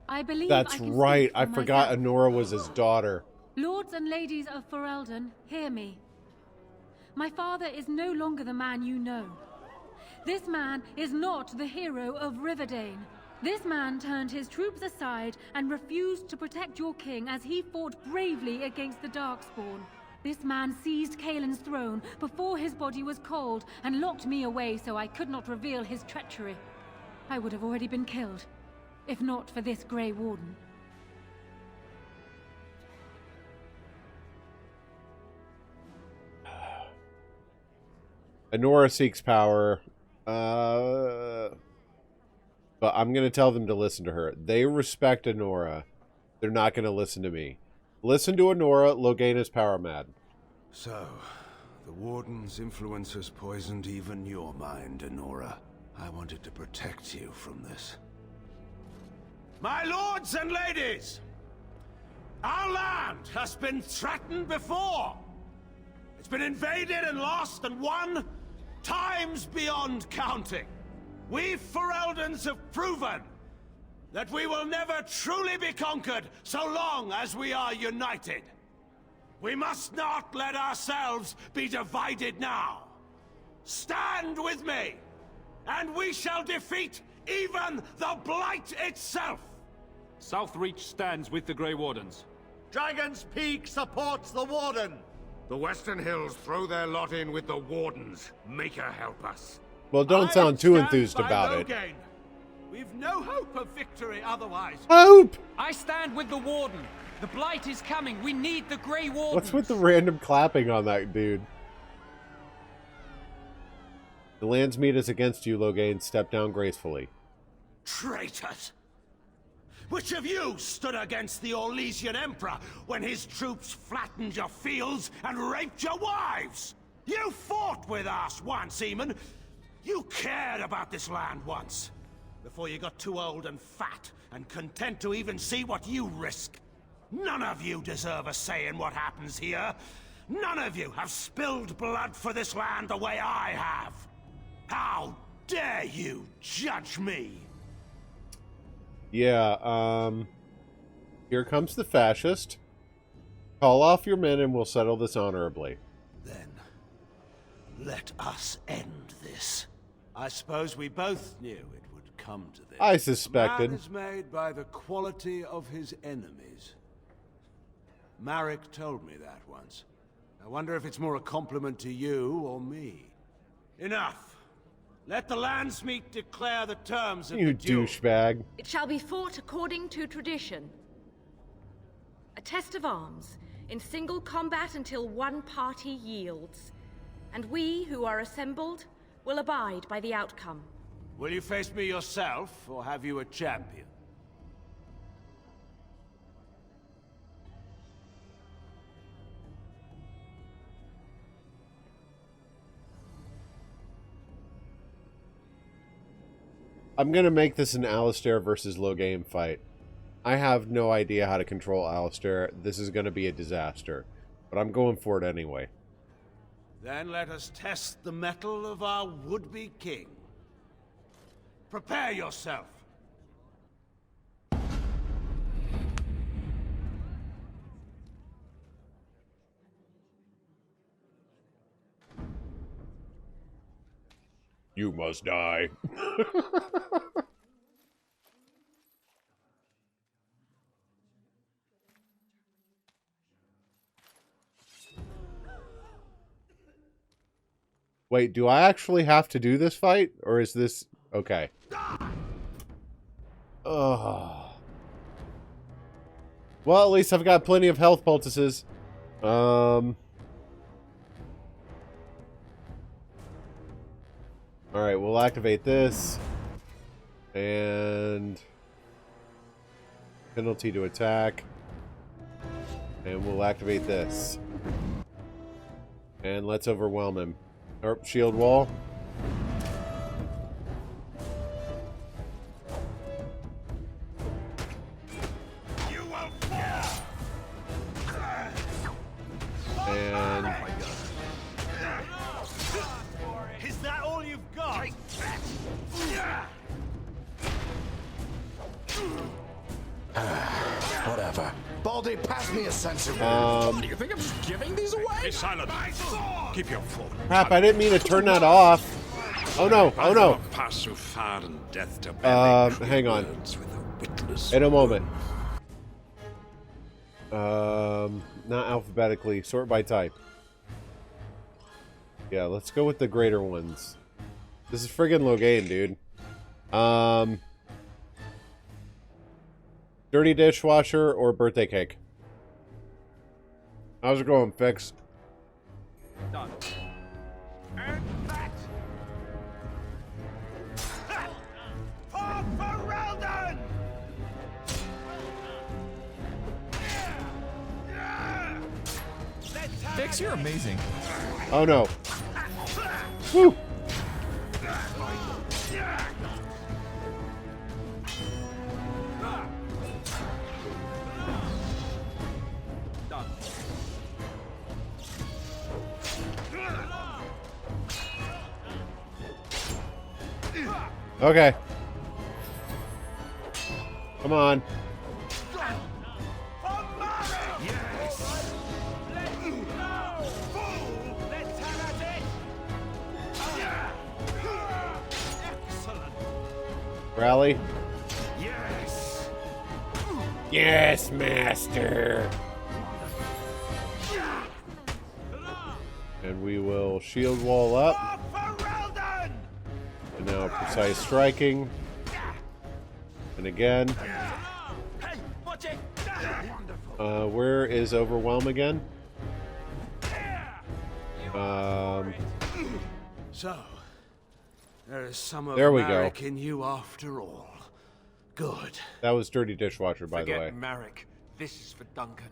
I believe
That's right. I forgot Honora was his daughter.
Lords and ladies of Ferelden, hear me. My father is no longer the man you know. This man is not the hero of Riverdane. This man turned his troops aside and refused to protect your king as he fought bravely against the Darkspawn. This man seized Kaelin's throne before his body was cold and locked me away so I could not reveal his treachery. I would have already been killed, if not for this Grey Warden.
Honora seeks power. But I'm going to tell them to listen to her. They respect Honora. They're not going to listen to me. Listen to Honora. Loghain is power mad.
So, the Warden's influence has poisoned even your mind, Honora. I wanted to protect you from this. My lords and ladies! Our land has been threatened before! It's been invaded and lost and won times beyond counting. We Fereldans have proven that we will never truly be conquered so long as we are united. We must not let ourselves be divided now. Stand with me, and we shall defeat even the Blight itself!
Southreach stands with the Grey Wardens.
Dragon's Peak supports the Warden!
The Western Hills throw their lot in with the Wardens. Make her help us.
Well, don't sound too enthused about it.
We've no hope of victory otherwise.
Hope!
I stand with the Warden. The Blight is coming. We need the Grey Warden.
What's with the random clapping on that dude? The Landsmeet is against you, Loghain. Step down gracefully.
Traitors! Which of you stood against the Orlesian Emperor when his troops flattened your fields and raped your wives? You fought with us once, Eamon. You cared about this land once. Before you got too old and fat and content to even see what you risk. None of you deserve a say in what happens here. None of you have spilled blood for this land the way I have. How dare you judge me?
Yeah, here comes the fascist. Call off your men and we'll settle this honorably.
Then, let us end this. I suppose we both knew it would come to this.
I suspected.
A man is made by the quality of his enemies. Marek told me that once. I wonder if it's more a compliment to you or me. Enough. Let the Landsmeet declare the terms of
You
the duel.
douchebag.
It shall be fought according to tradition. A test of arms, in single combat until one party yields. And we, who are assembled, will abide by the outcome.
Will you face me yourself, or have you a champion?
I'm going to make this an Alistair versus Loghain fight. I have no idea how to control Alistair. This is going to be a disaster. But I'm going for it anyway.
Then let us test the mettle of our would-be king. Prepare yourself.
You must die. Wait, do I actually have to do this fight? Or is this... Okay. Oh. Well, at least I've got plenty of health poultices. Alright, we'll activate this. And... penalty to attack. And we'll activate this. And let's overwhelm him. Oh, shield wall. And...
Is that all you've got?
Whatever. Baldy, pass me a sensor.
Do
you think I'm just giving these away?
Be silent. Keep your phone.
Crap, I didn't mean to turn that off. Oh no, oh no.
Pass through fire and death to
hang on. In a moment. Not alphabetically, sort by type. Yeah, let's go with the greater ones. This is friggin' Logain, dude. Dirty dishwasher or birthday cake? How's it going, Fix?
Done. And that. For Ferelden!
Fix, you're amazing.
Oh no. Woo! Okay. Come on. Rally.
Yes.
Yes, master. And we will shield wall up. And now precise striking. And again. Where is overwhelm again?
So, there is some of
There we go.
Marek in you after all. Good.
That was dirty dishwasher, by the way.
Forget Marek. This is for Duncan.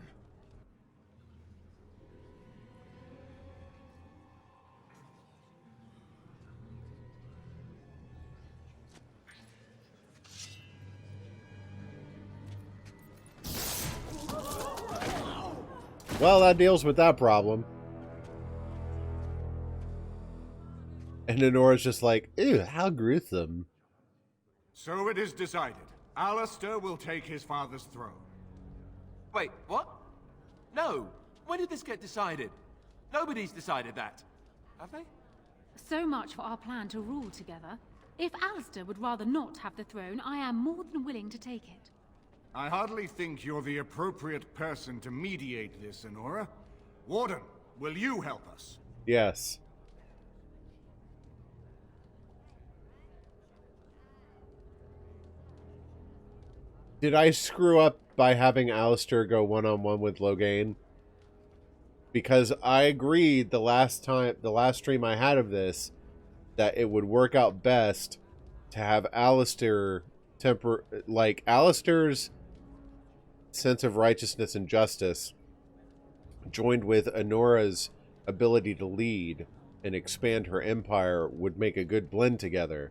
Well, that deals with that problem. And Honora's just like, ew, how gruesome.
So it is decided. Alistair will take his father's throne.
Wait, what? No. When did this get decided? Nobody's decided that. Have they?
So much for our plan to rule together. If Alistair would rather not have the throne, I am more than willing to take it.
I hardly think you're the appropriate person to mediate this, Honora. Warden, will you help us?
Yes. Did I screw up by having Alistair go one-on-one with Logain? Because I agreed the last stream I had of this, that it would work out best to have Alistair Alistair's sense of righteousness and justice joined with Honora's ability to lead and expand her empire would make a good blend together.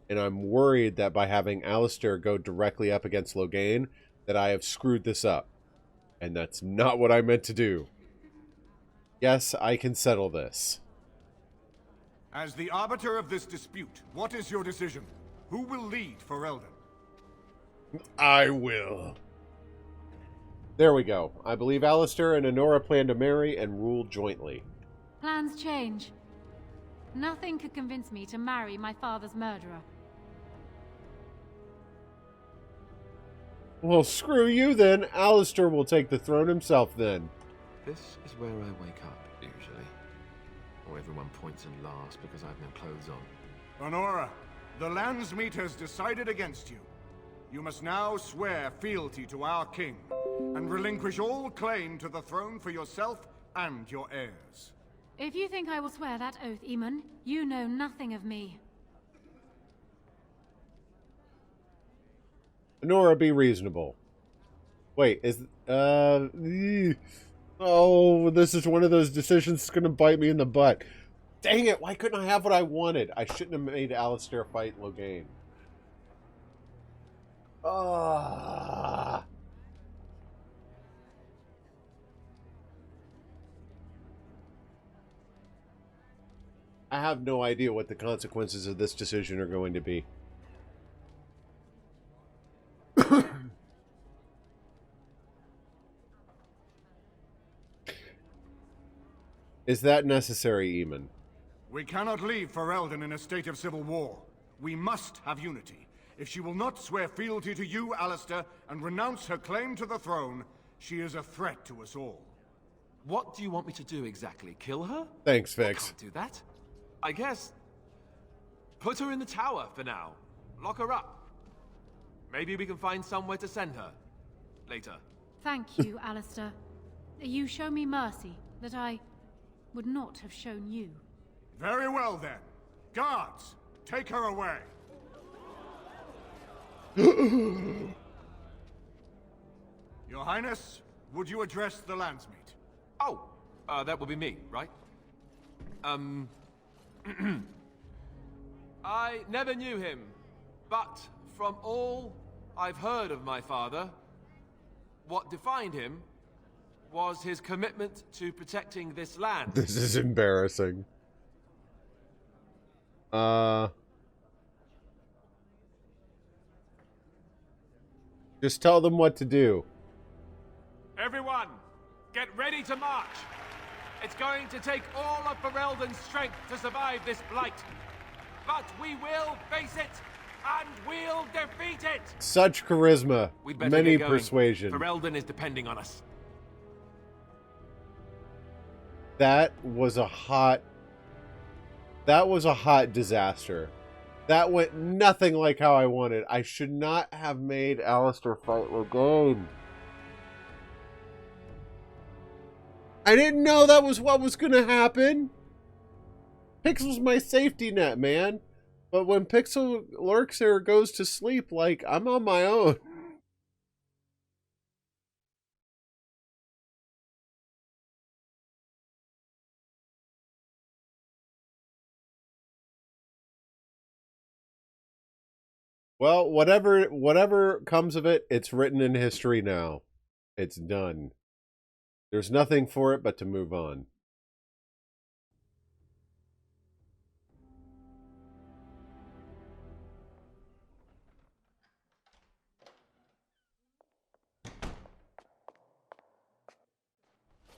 And I'm worried that by having Alistair go directly up against Logain, that I have screwed this up. And that's not what I meant to do. Yes, I can settle this.
As the arbiter of this dispute, what is your decision? Who will lead Ferelden?
I will. There we go. I believe Alistair and Honora plan to marry and rule jointly.
Plans change. Nothing could convince me to marry my father's murderer.
Well, screw you then. Alistair will take the throne himself then.
This is where I wake up, usually. Or everyone points and laughs because I have no clothes on.
Honora, the Landsmeet has decided against you. You must now swear fealty to our king, and relinquish all claim to the throne for yourself and your heirs.
If you think I will swear that oath, Eamon, you know nothing of me.
Nora, be reasonable. Wait, oh, this is one of those decisions that's gonna bite me in the butt. Dang it, why couldn't I have what I wanted? I shouldn't have made Alistair fight Logain. Ah. I have no idea what the consequences of this decision are going to be. Is that necessary, Eamon?
We cannot leave Ferelden in a state of civil war. We must have unity. If she will not swear fealty to you, Alistair, and renounce her claim to the throne, she is a threat to us all.
What do you want me to do exactly? Kill her?
Thanks, Vix.
I can't do that. I guess... put her in the tower for now. Lock her up. Maybe we can find somewhere to send her. Later.
Thank you, Alistair. You show me mercy that I would not have shown you.
Very well, then. Guards, take her away. Your Highness, would you address the Landsmeet?
Oh, that will be me, right? I never knew him, but from all I've heard of my father, what defined him was his commitment to protecting this land.
This is embarrassing. Just tell them what to do.
Everyone, get ready to march. It's going to take all of Ferelden's strength to survive this blight. But we will face it, and we'll defeat it!
Such charisma.
We'd better
Many
get going.
persuasion.
Ferelden is depending on us.
That was a hot disaster. That went nothing like how I wanted. I should not have made Alistair fight Logain. I didn't know that was what was going to happen. Pixel's my safety net, man. But when Pixel lurks or goes to sleep, like, I'm on my own. Well, whatever comes of it, it's written in history now. It's done. There's nothing for it but to move on.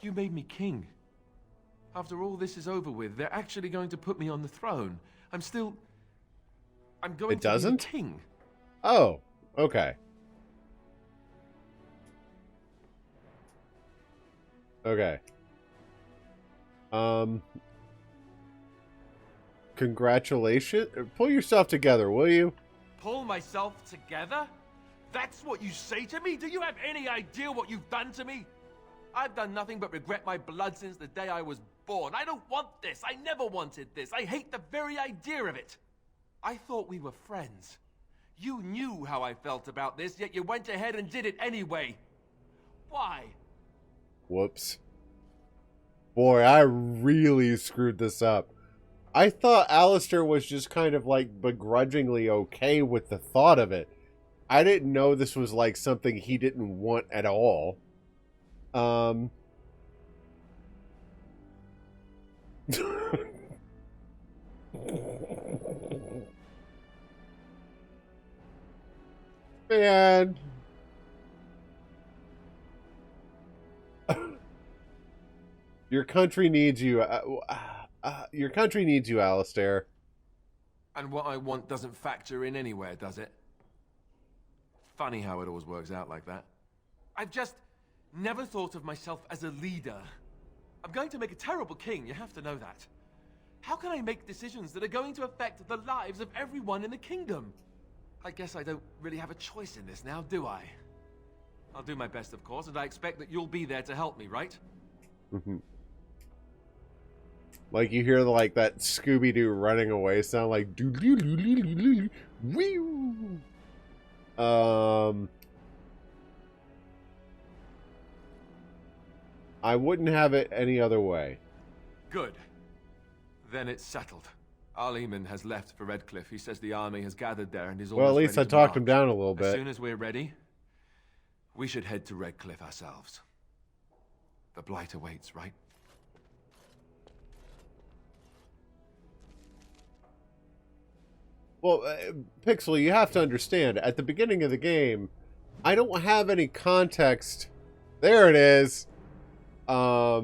You made me king. After all this is over with, they're actually going to put me on the throne. I'm going to be the king.
Oh, okay. Okay. Congratulations. Pull yourself together, will you?
Pull myself together? That's what you say to me? Do you have any idea what you've done to me? I've done nothing but regret my blood since the day I was born. I don't want this. I never wanted this. I hate the very idea of it. I thought we were friends. You knew how I felt about this, yet you went ahead and did it anyway. Why?
Whoops. Boy, I really screwed this up. I thought Alistair was just kind of like begrudgingly okay with the thought of it. I didn't know this was like something he didn't want at all. Man. Your country needs you. Your country needs you, Alistair.
And what I want doesn't factor in anywhere, does it? Funny how it always works out like that. I've just never thought of myself as a leader. I'm going to make a terrible king, you have to know that. How can I make decisions that are going to affect the lives of everyone in the kingdom? I guess I don't really have a choice in this now, do I? I'll do my best, of course, and I expect that you'll be there to help me, right?
Like you hear like that Scooby-Doo running away sound, like doo doo doo doo doo doo. I wouldn't have it any other way.
Good. Then it's settled. Arleman has left for Redcliffe. He says the army has gathered there and is almost
Well, at least I
ready to
talked him
march.
down a little
As
bit.
soon as we're ready, we should head to Redcliffe ourselves. The Blight awaits, right?
Well, Pixel, you have to understand, at the beginning of the game, I don't have any context. There it is. At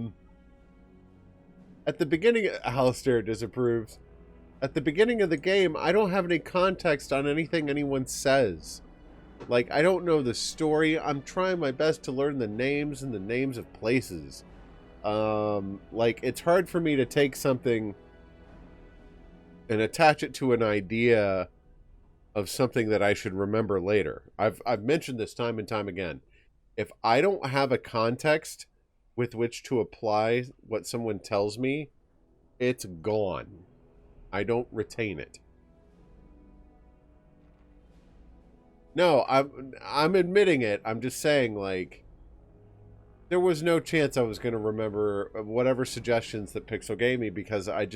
the beginning, Alistair disapproves. At the beginning of the game, I don't have any context on anything anyone says. Like, I don't know the story. I'm trying my best to learn the names and the names of places. Like, it's hard for me to take something and attach it to an idea of something that I should remember later. I've mentioned this time and time again. If I don't have a context with which to apply what someone tells me, it's gone. I don't retain it. No, I'm admitting it. I'm just saying, like, there was no chance I was going to remember whatever suggestions that Pixel gave me, because I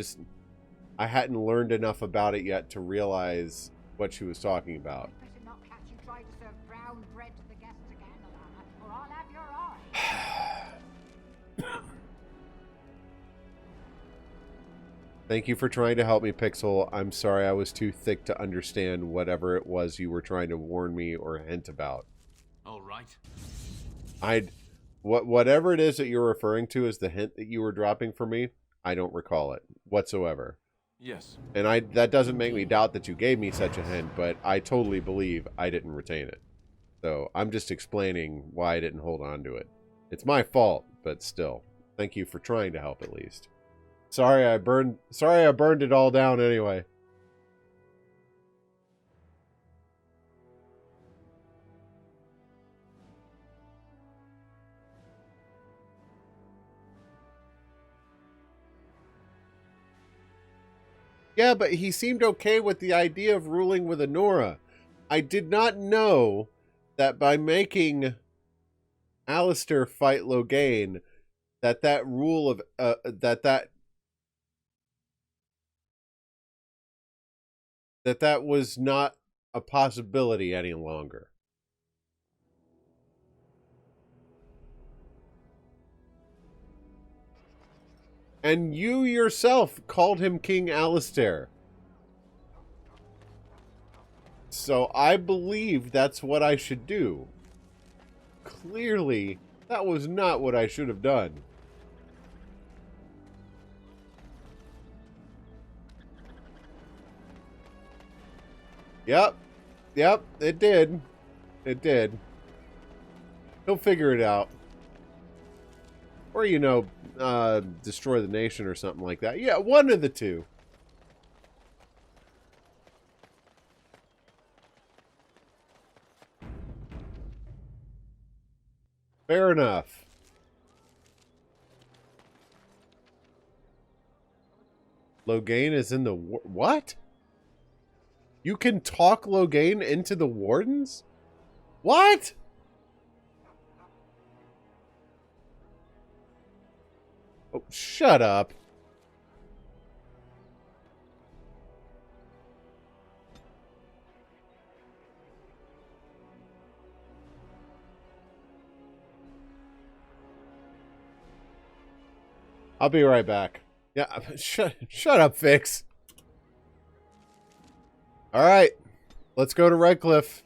hadn't learned enough about it yet to realize what she was talking about.
Better not catch you trying to serve brown bread to the guests again, Alana, or I'll have your eye.
Thank you for trying to help me, Pixel. I'm sorry I was too thick to understand whatever it was you were trying to warn me or hint about.
All right.
Whatever it is that you're referring to as the hint that you were dropping for me, I don't recall it whatsoever.
Yes.
And that doesn't make me doubt that you gave me such a hint, but I totally believe I didn't retain it. So I'm just explaining why I didn't hold on to it. It's my fault, but still. Thank you for trying to help at least. Sorry I burned it all down anyway. Yeah, but he seemed okay with the idea of ruling with Honora. I did not know that by making Alistair fight Loghain, that rule of that was not a possibility any longer. And you yourself called him King Alistair. So I believe that's what I should do. Clearly, that was not what I should have done. Yep, it did. It did. He'll figure it out. Or, you know, destroy the nation or something like that. Yeah, one of the two. Fair enough. Loghain is in the... What? You can talk Loghain into the Wardens? What? Oh, shut up. I'll be right back. Yeah, shut up, Fix. All right, let's go to Redcliffe.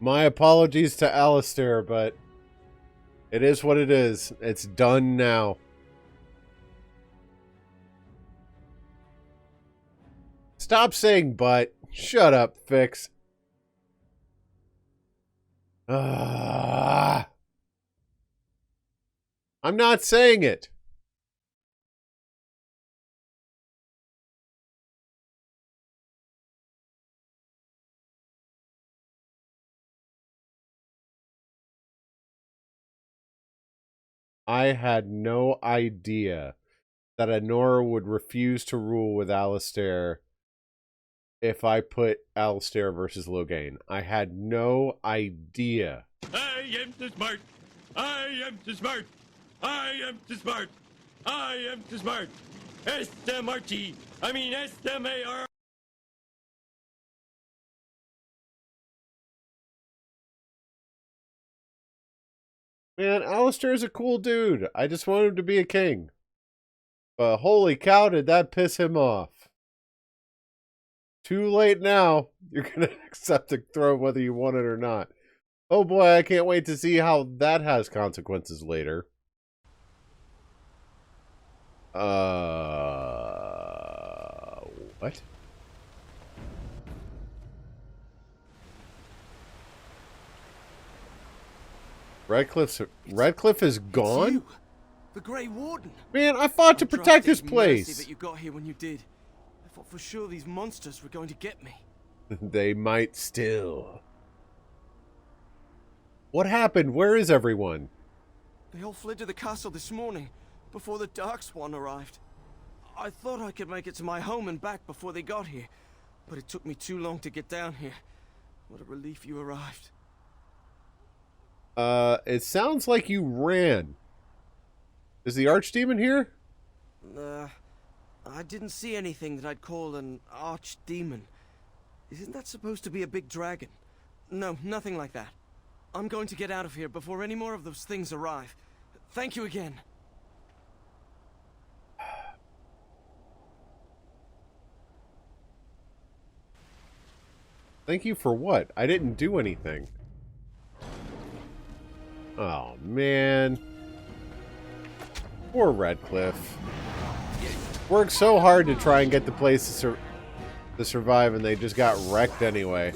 My apologies to Alistair, but it is what it is. It's done now. Stop saying but. Shut up, Fix. I'm not saying it. I had no idea that Honora would refuse to rule with Alistair if I put Alistair versus Logain. I had no idea.
I am too smart. I am too smart. I am too smart. I am too smart. S-M-R-T. I mean S-M-A-R.
Man, Alistair is a cool dude. I just want him to be a king. But holy cow, did that piss him off. Too late now. You're going to accept the throne whether you want it or not. Oh boy, I can't wait to see how that has consequences later. What? Redcliffe is gone?
You, the Grey Warden.
Man, I fought to protect this place.
That you got here when you did. I thought for sure these monsters were going to get me.
They might still. What happened? Where is everyone?
They all fled to the castle this morning, before the Darkspawn arrived. I thought I could make it to my home and back before they got here, but it took me too long to get down here. What a relief you arrived.
It sounds like you ran. Is the Archdemon here?
I didn't see anything that I'd call an Archdemon. Isn't that supposed to be a big dragon? No, nothing like that. I'm going to get out of here before any more of those things arrive. Thank you again.
Thank you for what? I didn't do anything. Oh, man. Poor Redcliffe. Worked so hard to try and get the place to survive, and they just got wrecked anyway.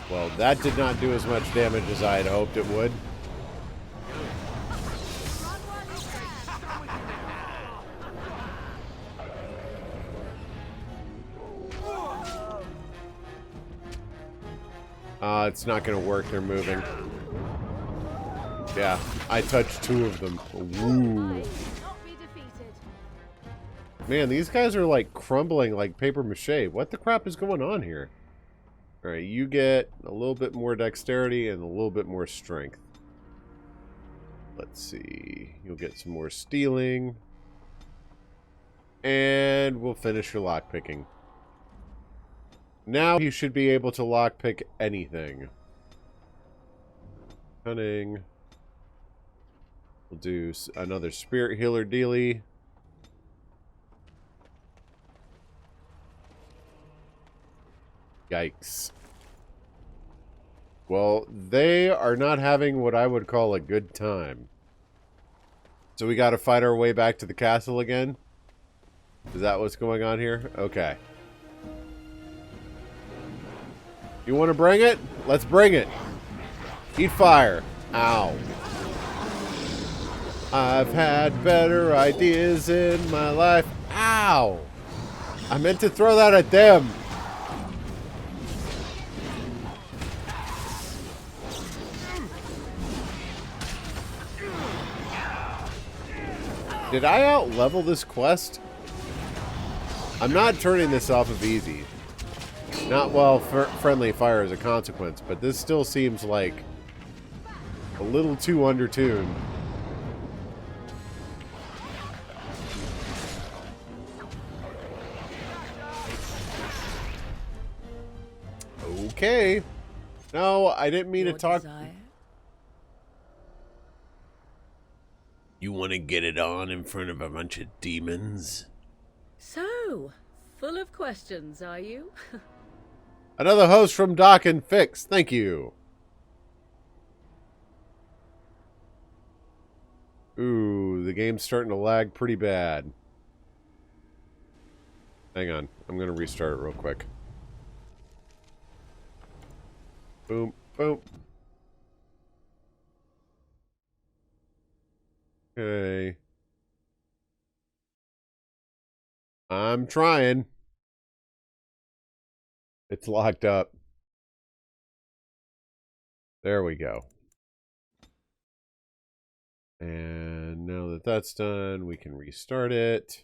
Well, that did not do as much damage as I had hoped it would. It's not going to work. They're moving. Yeah, I touched two of them. Woo. Man, these guys are like crumbling like paper mache. What the crap is going on here? Alright, you get a little bit more dexterity and a little bit more strength. Let's see. You'll get some more stealing. And we'll finish your lockpicking. Now you should be able to lockpick anything. Cunning. We'll do another spirit healer dealy. Yikes. Well, they are not having what I would call a good time. So we got to fight our way back to the castle again? Is that what's going on here? Okay. You want to bring it? Let's bring it. Eat fire. Ow. I've had better ideas in my life. Ow. I meant to throw that at them. Did I out-level this quest? I'm not turning this off of easy. Not while friendly fire is a consequence, but this still seems like a little too undertuned. Okay. No, I didn't mean to talk. You want to get it on in front of a bunch of demons?
So, full of questions, are you?
Another host from Doc and Fix. Thank you. Ooh, the game's starting to lag pretty bad. Hang on. I'm going to restart it real quick. Boom, boom. Okay. I'm trying. It's locked up. There we go. And now that that's done, we can restart it.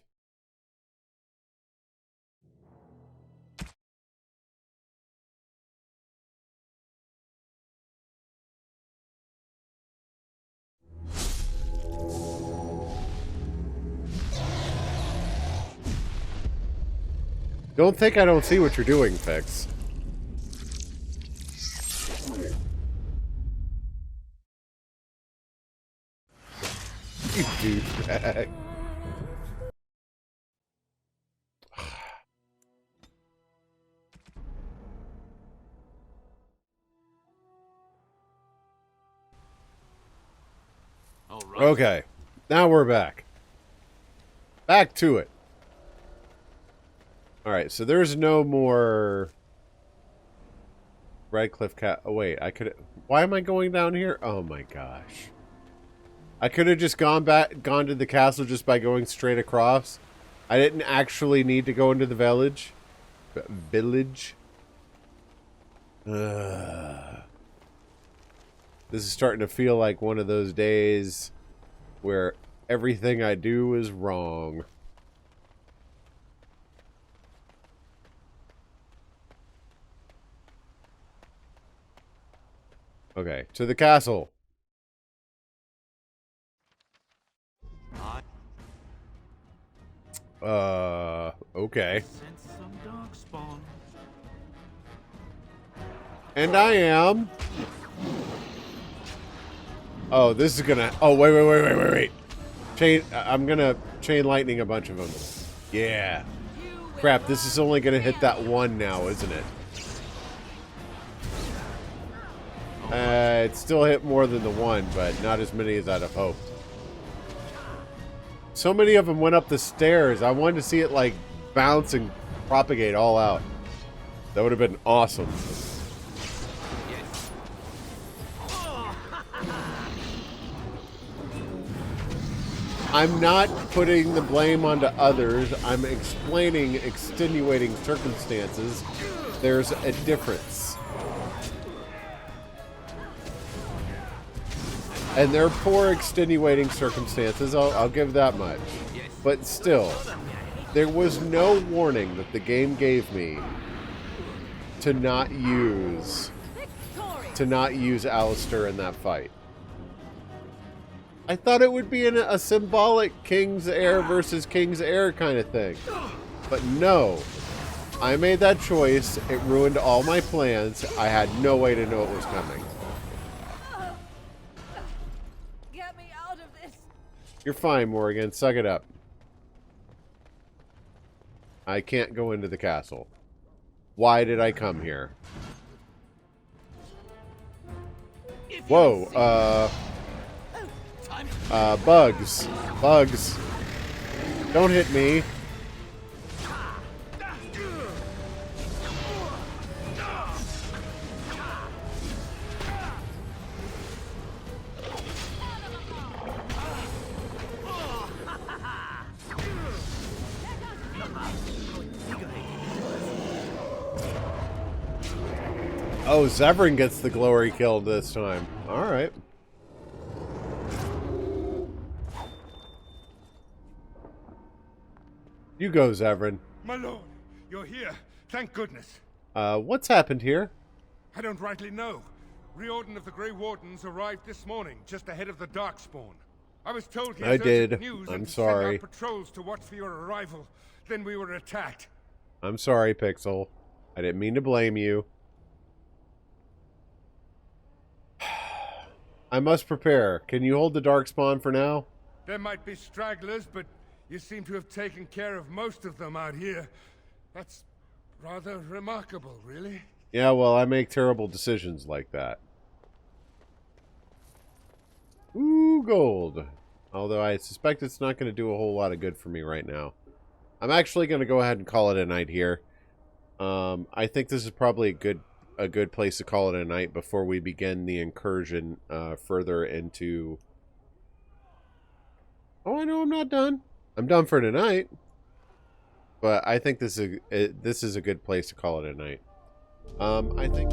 Don't think I don't see what you're doing, Fix. You douchebag. Okay, now we're back. Back to it. Alright, so there's no more Redcliffe Cat. Oh, wait, I could. Why am I going down here? Oh my gosh. I could have just gone to the castle just by going straight across. I didn't actually need to go into the village. This is starting to feel like one of those days where everything I do is wrong. Okay, to the castle. Okay. And I am. Oh, this is gonna. Oh, wait. I'm gonna chain lightning a bunch of them. Yeah. Crap, this is only gonna hit that one now, isn't it? It still hit more than the one, but not as many as I'd have hoped. So many of them went up the stairs. I wanted to see it, like, bounce and propagate all out. That would have been awesome. I'm not putting the blame onto others. I'm explaining extenuating circumstances. There's a difference. And they're poor extenuating circumstances, I'll give that much. But still, there was no warning that the game gave me to not use Alistair in that fight. I thought it would be a symbolic King's Heir versus King's Heir kind of thing. But no. I made that choice. It ruined all my plans. I had no way to know it was coming.
Get me out of this.
You're fine, Morgan. Suck it up. I can't go into the castle. Why did I come here? Whoa, bugs. Bugs. Don't hit me. Oh, Zevran gets the glory kill this time. Alright. You go, Zevran.
My lord, you're here. Thank goodness.
What's happened here?
I don't rightly know. Riordan of the Grey Wardens arrived this morning, just ahead of the Darkspawn. I was told he had urgent news
I'm
and
sorry.
sent out patrols to watch for your arrival. Then we were attacked.
I'm sorry, Pixel. I didn't mean to blame you. I must prepare. Can you hold the Darkspawn for now?
There might be stragglers, but you seem to have taken care of most of them out here. That's rather remarkable, really.
Yeah, well, I make terrible decisions like that. Ooh, gold. Although I suspect it's not going to do a whole lot of good for me right now. I'm actually going to go ahead and call it a night here. I think this is probably a a good place to call it a night before we begin the incursion further into... Oh, I know I'm not done. I'm done for tonight. But I think this is a good place to call it a night. I think...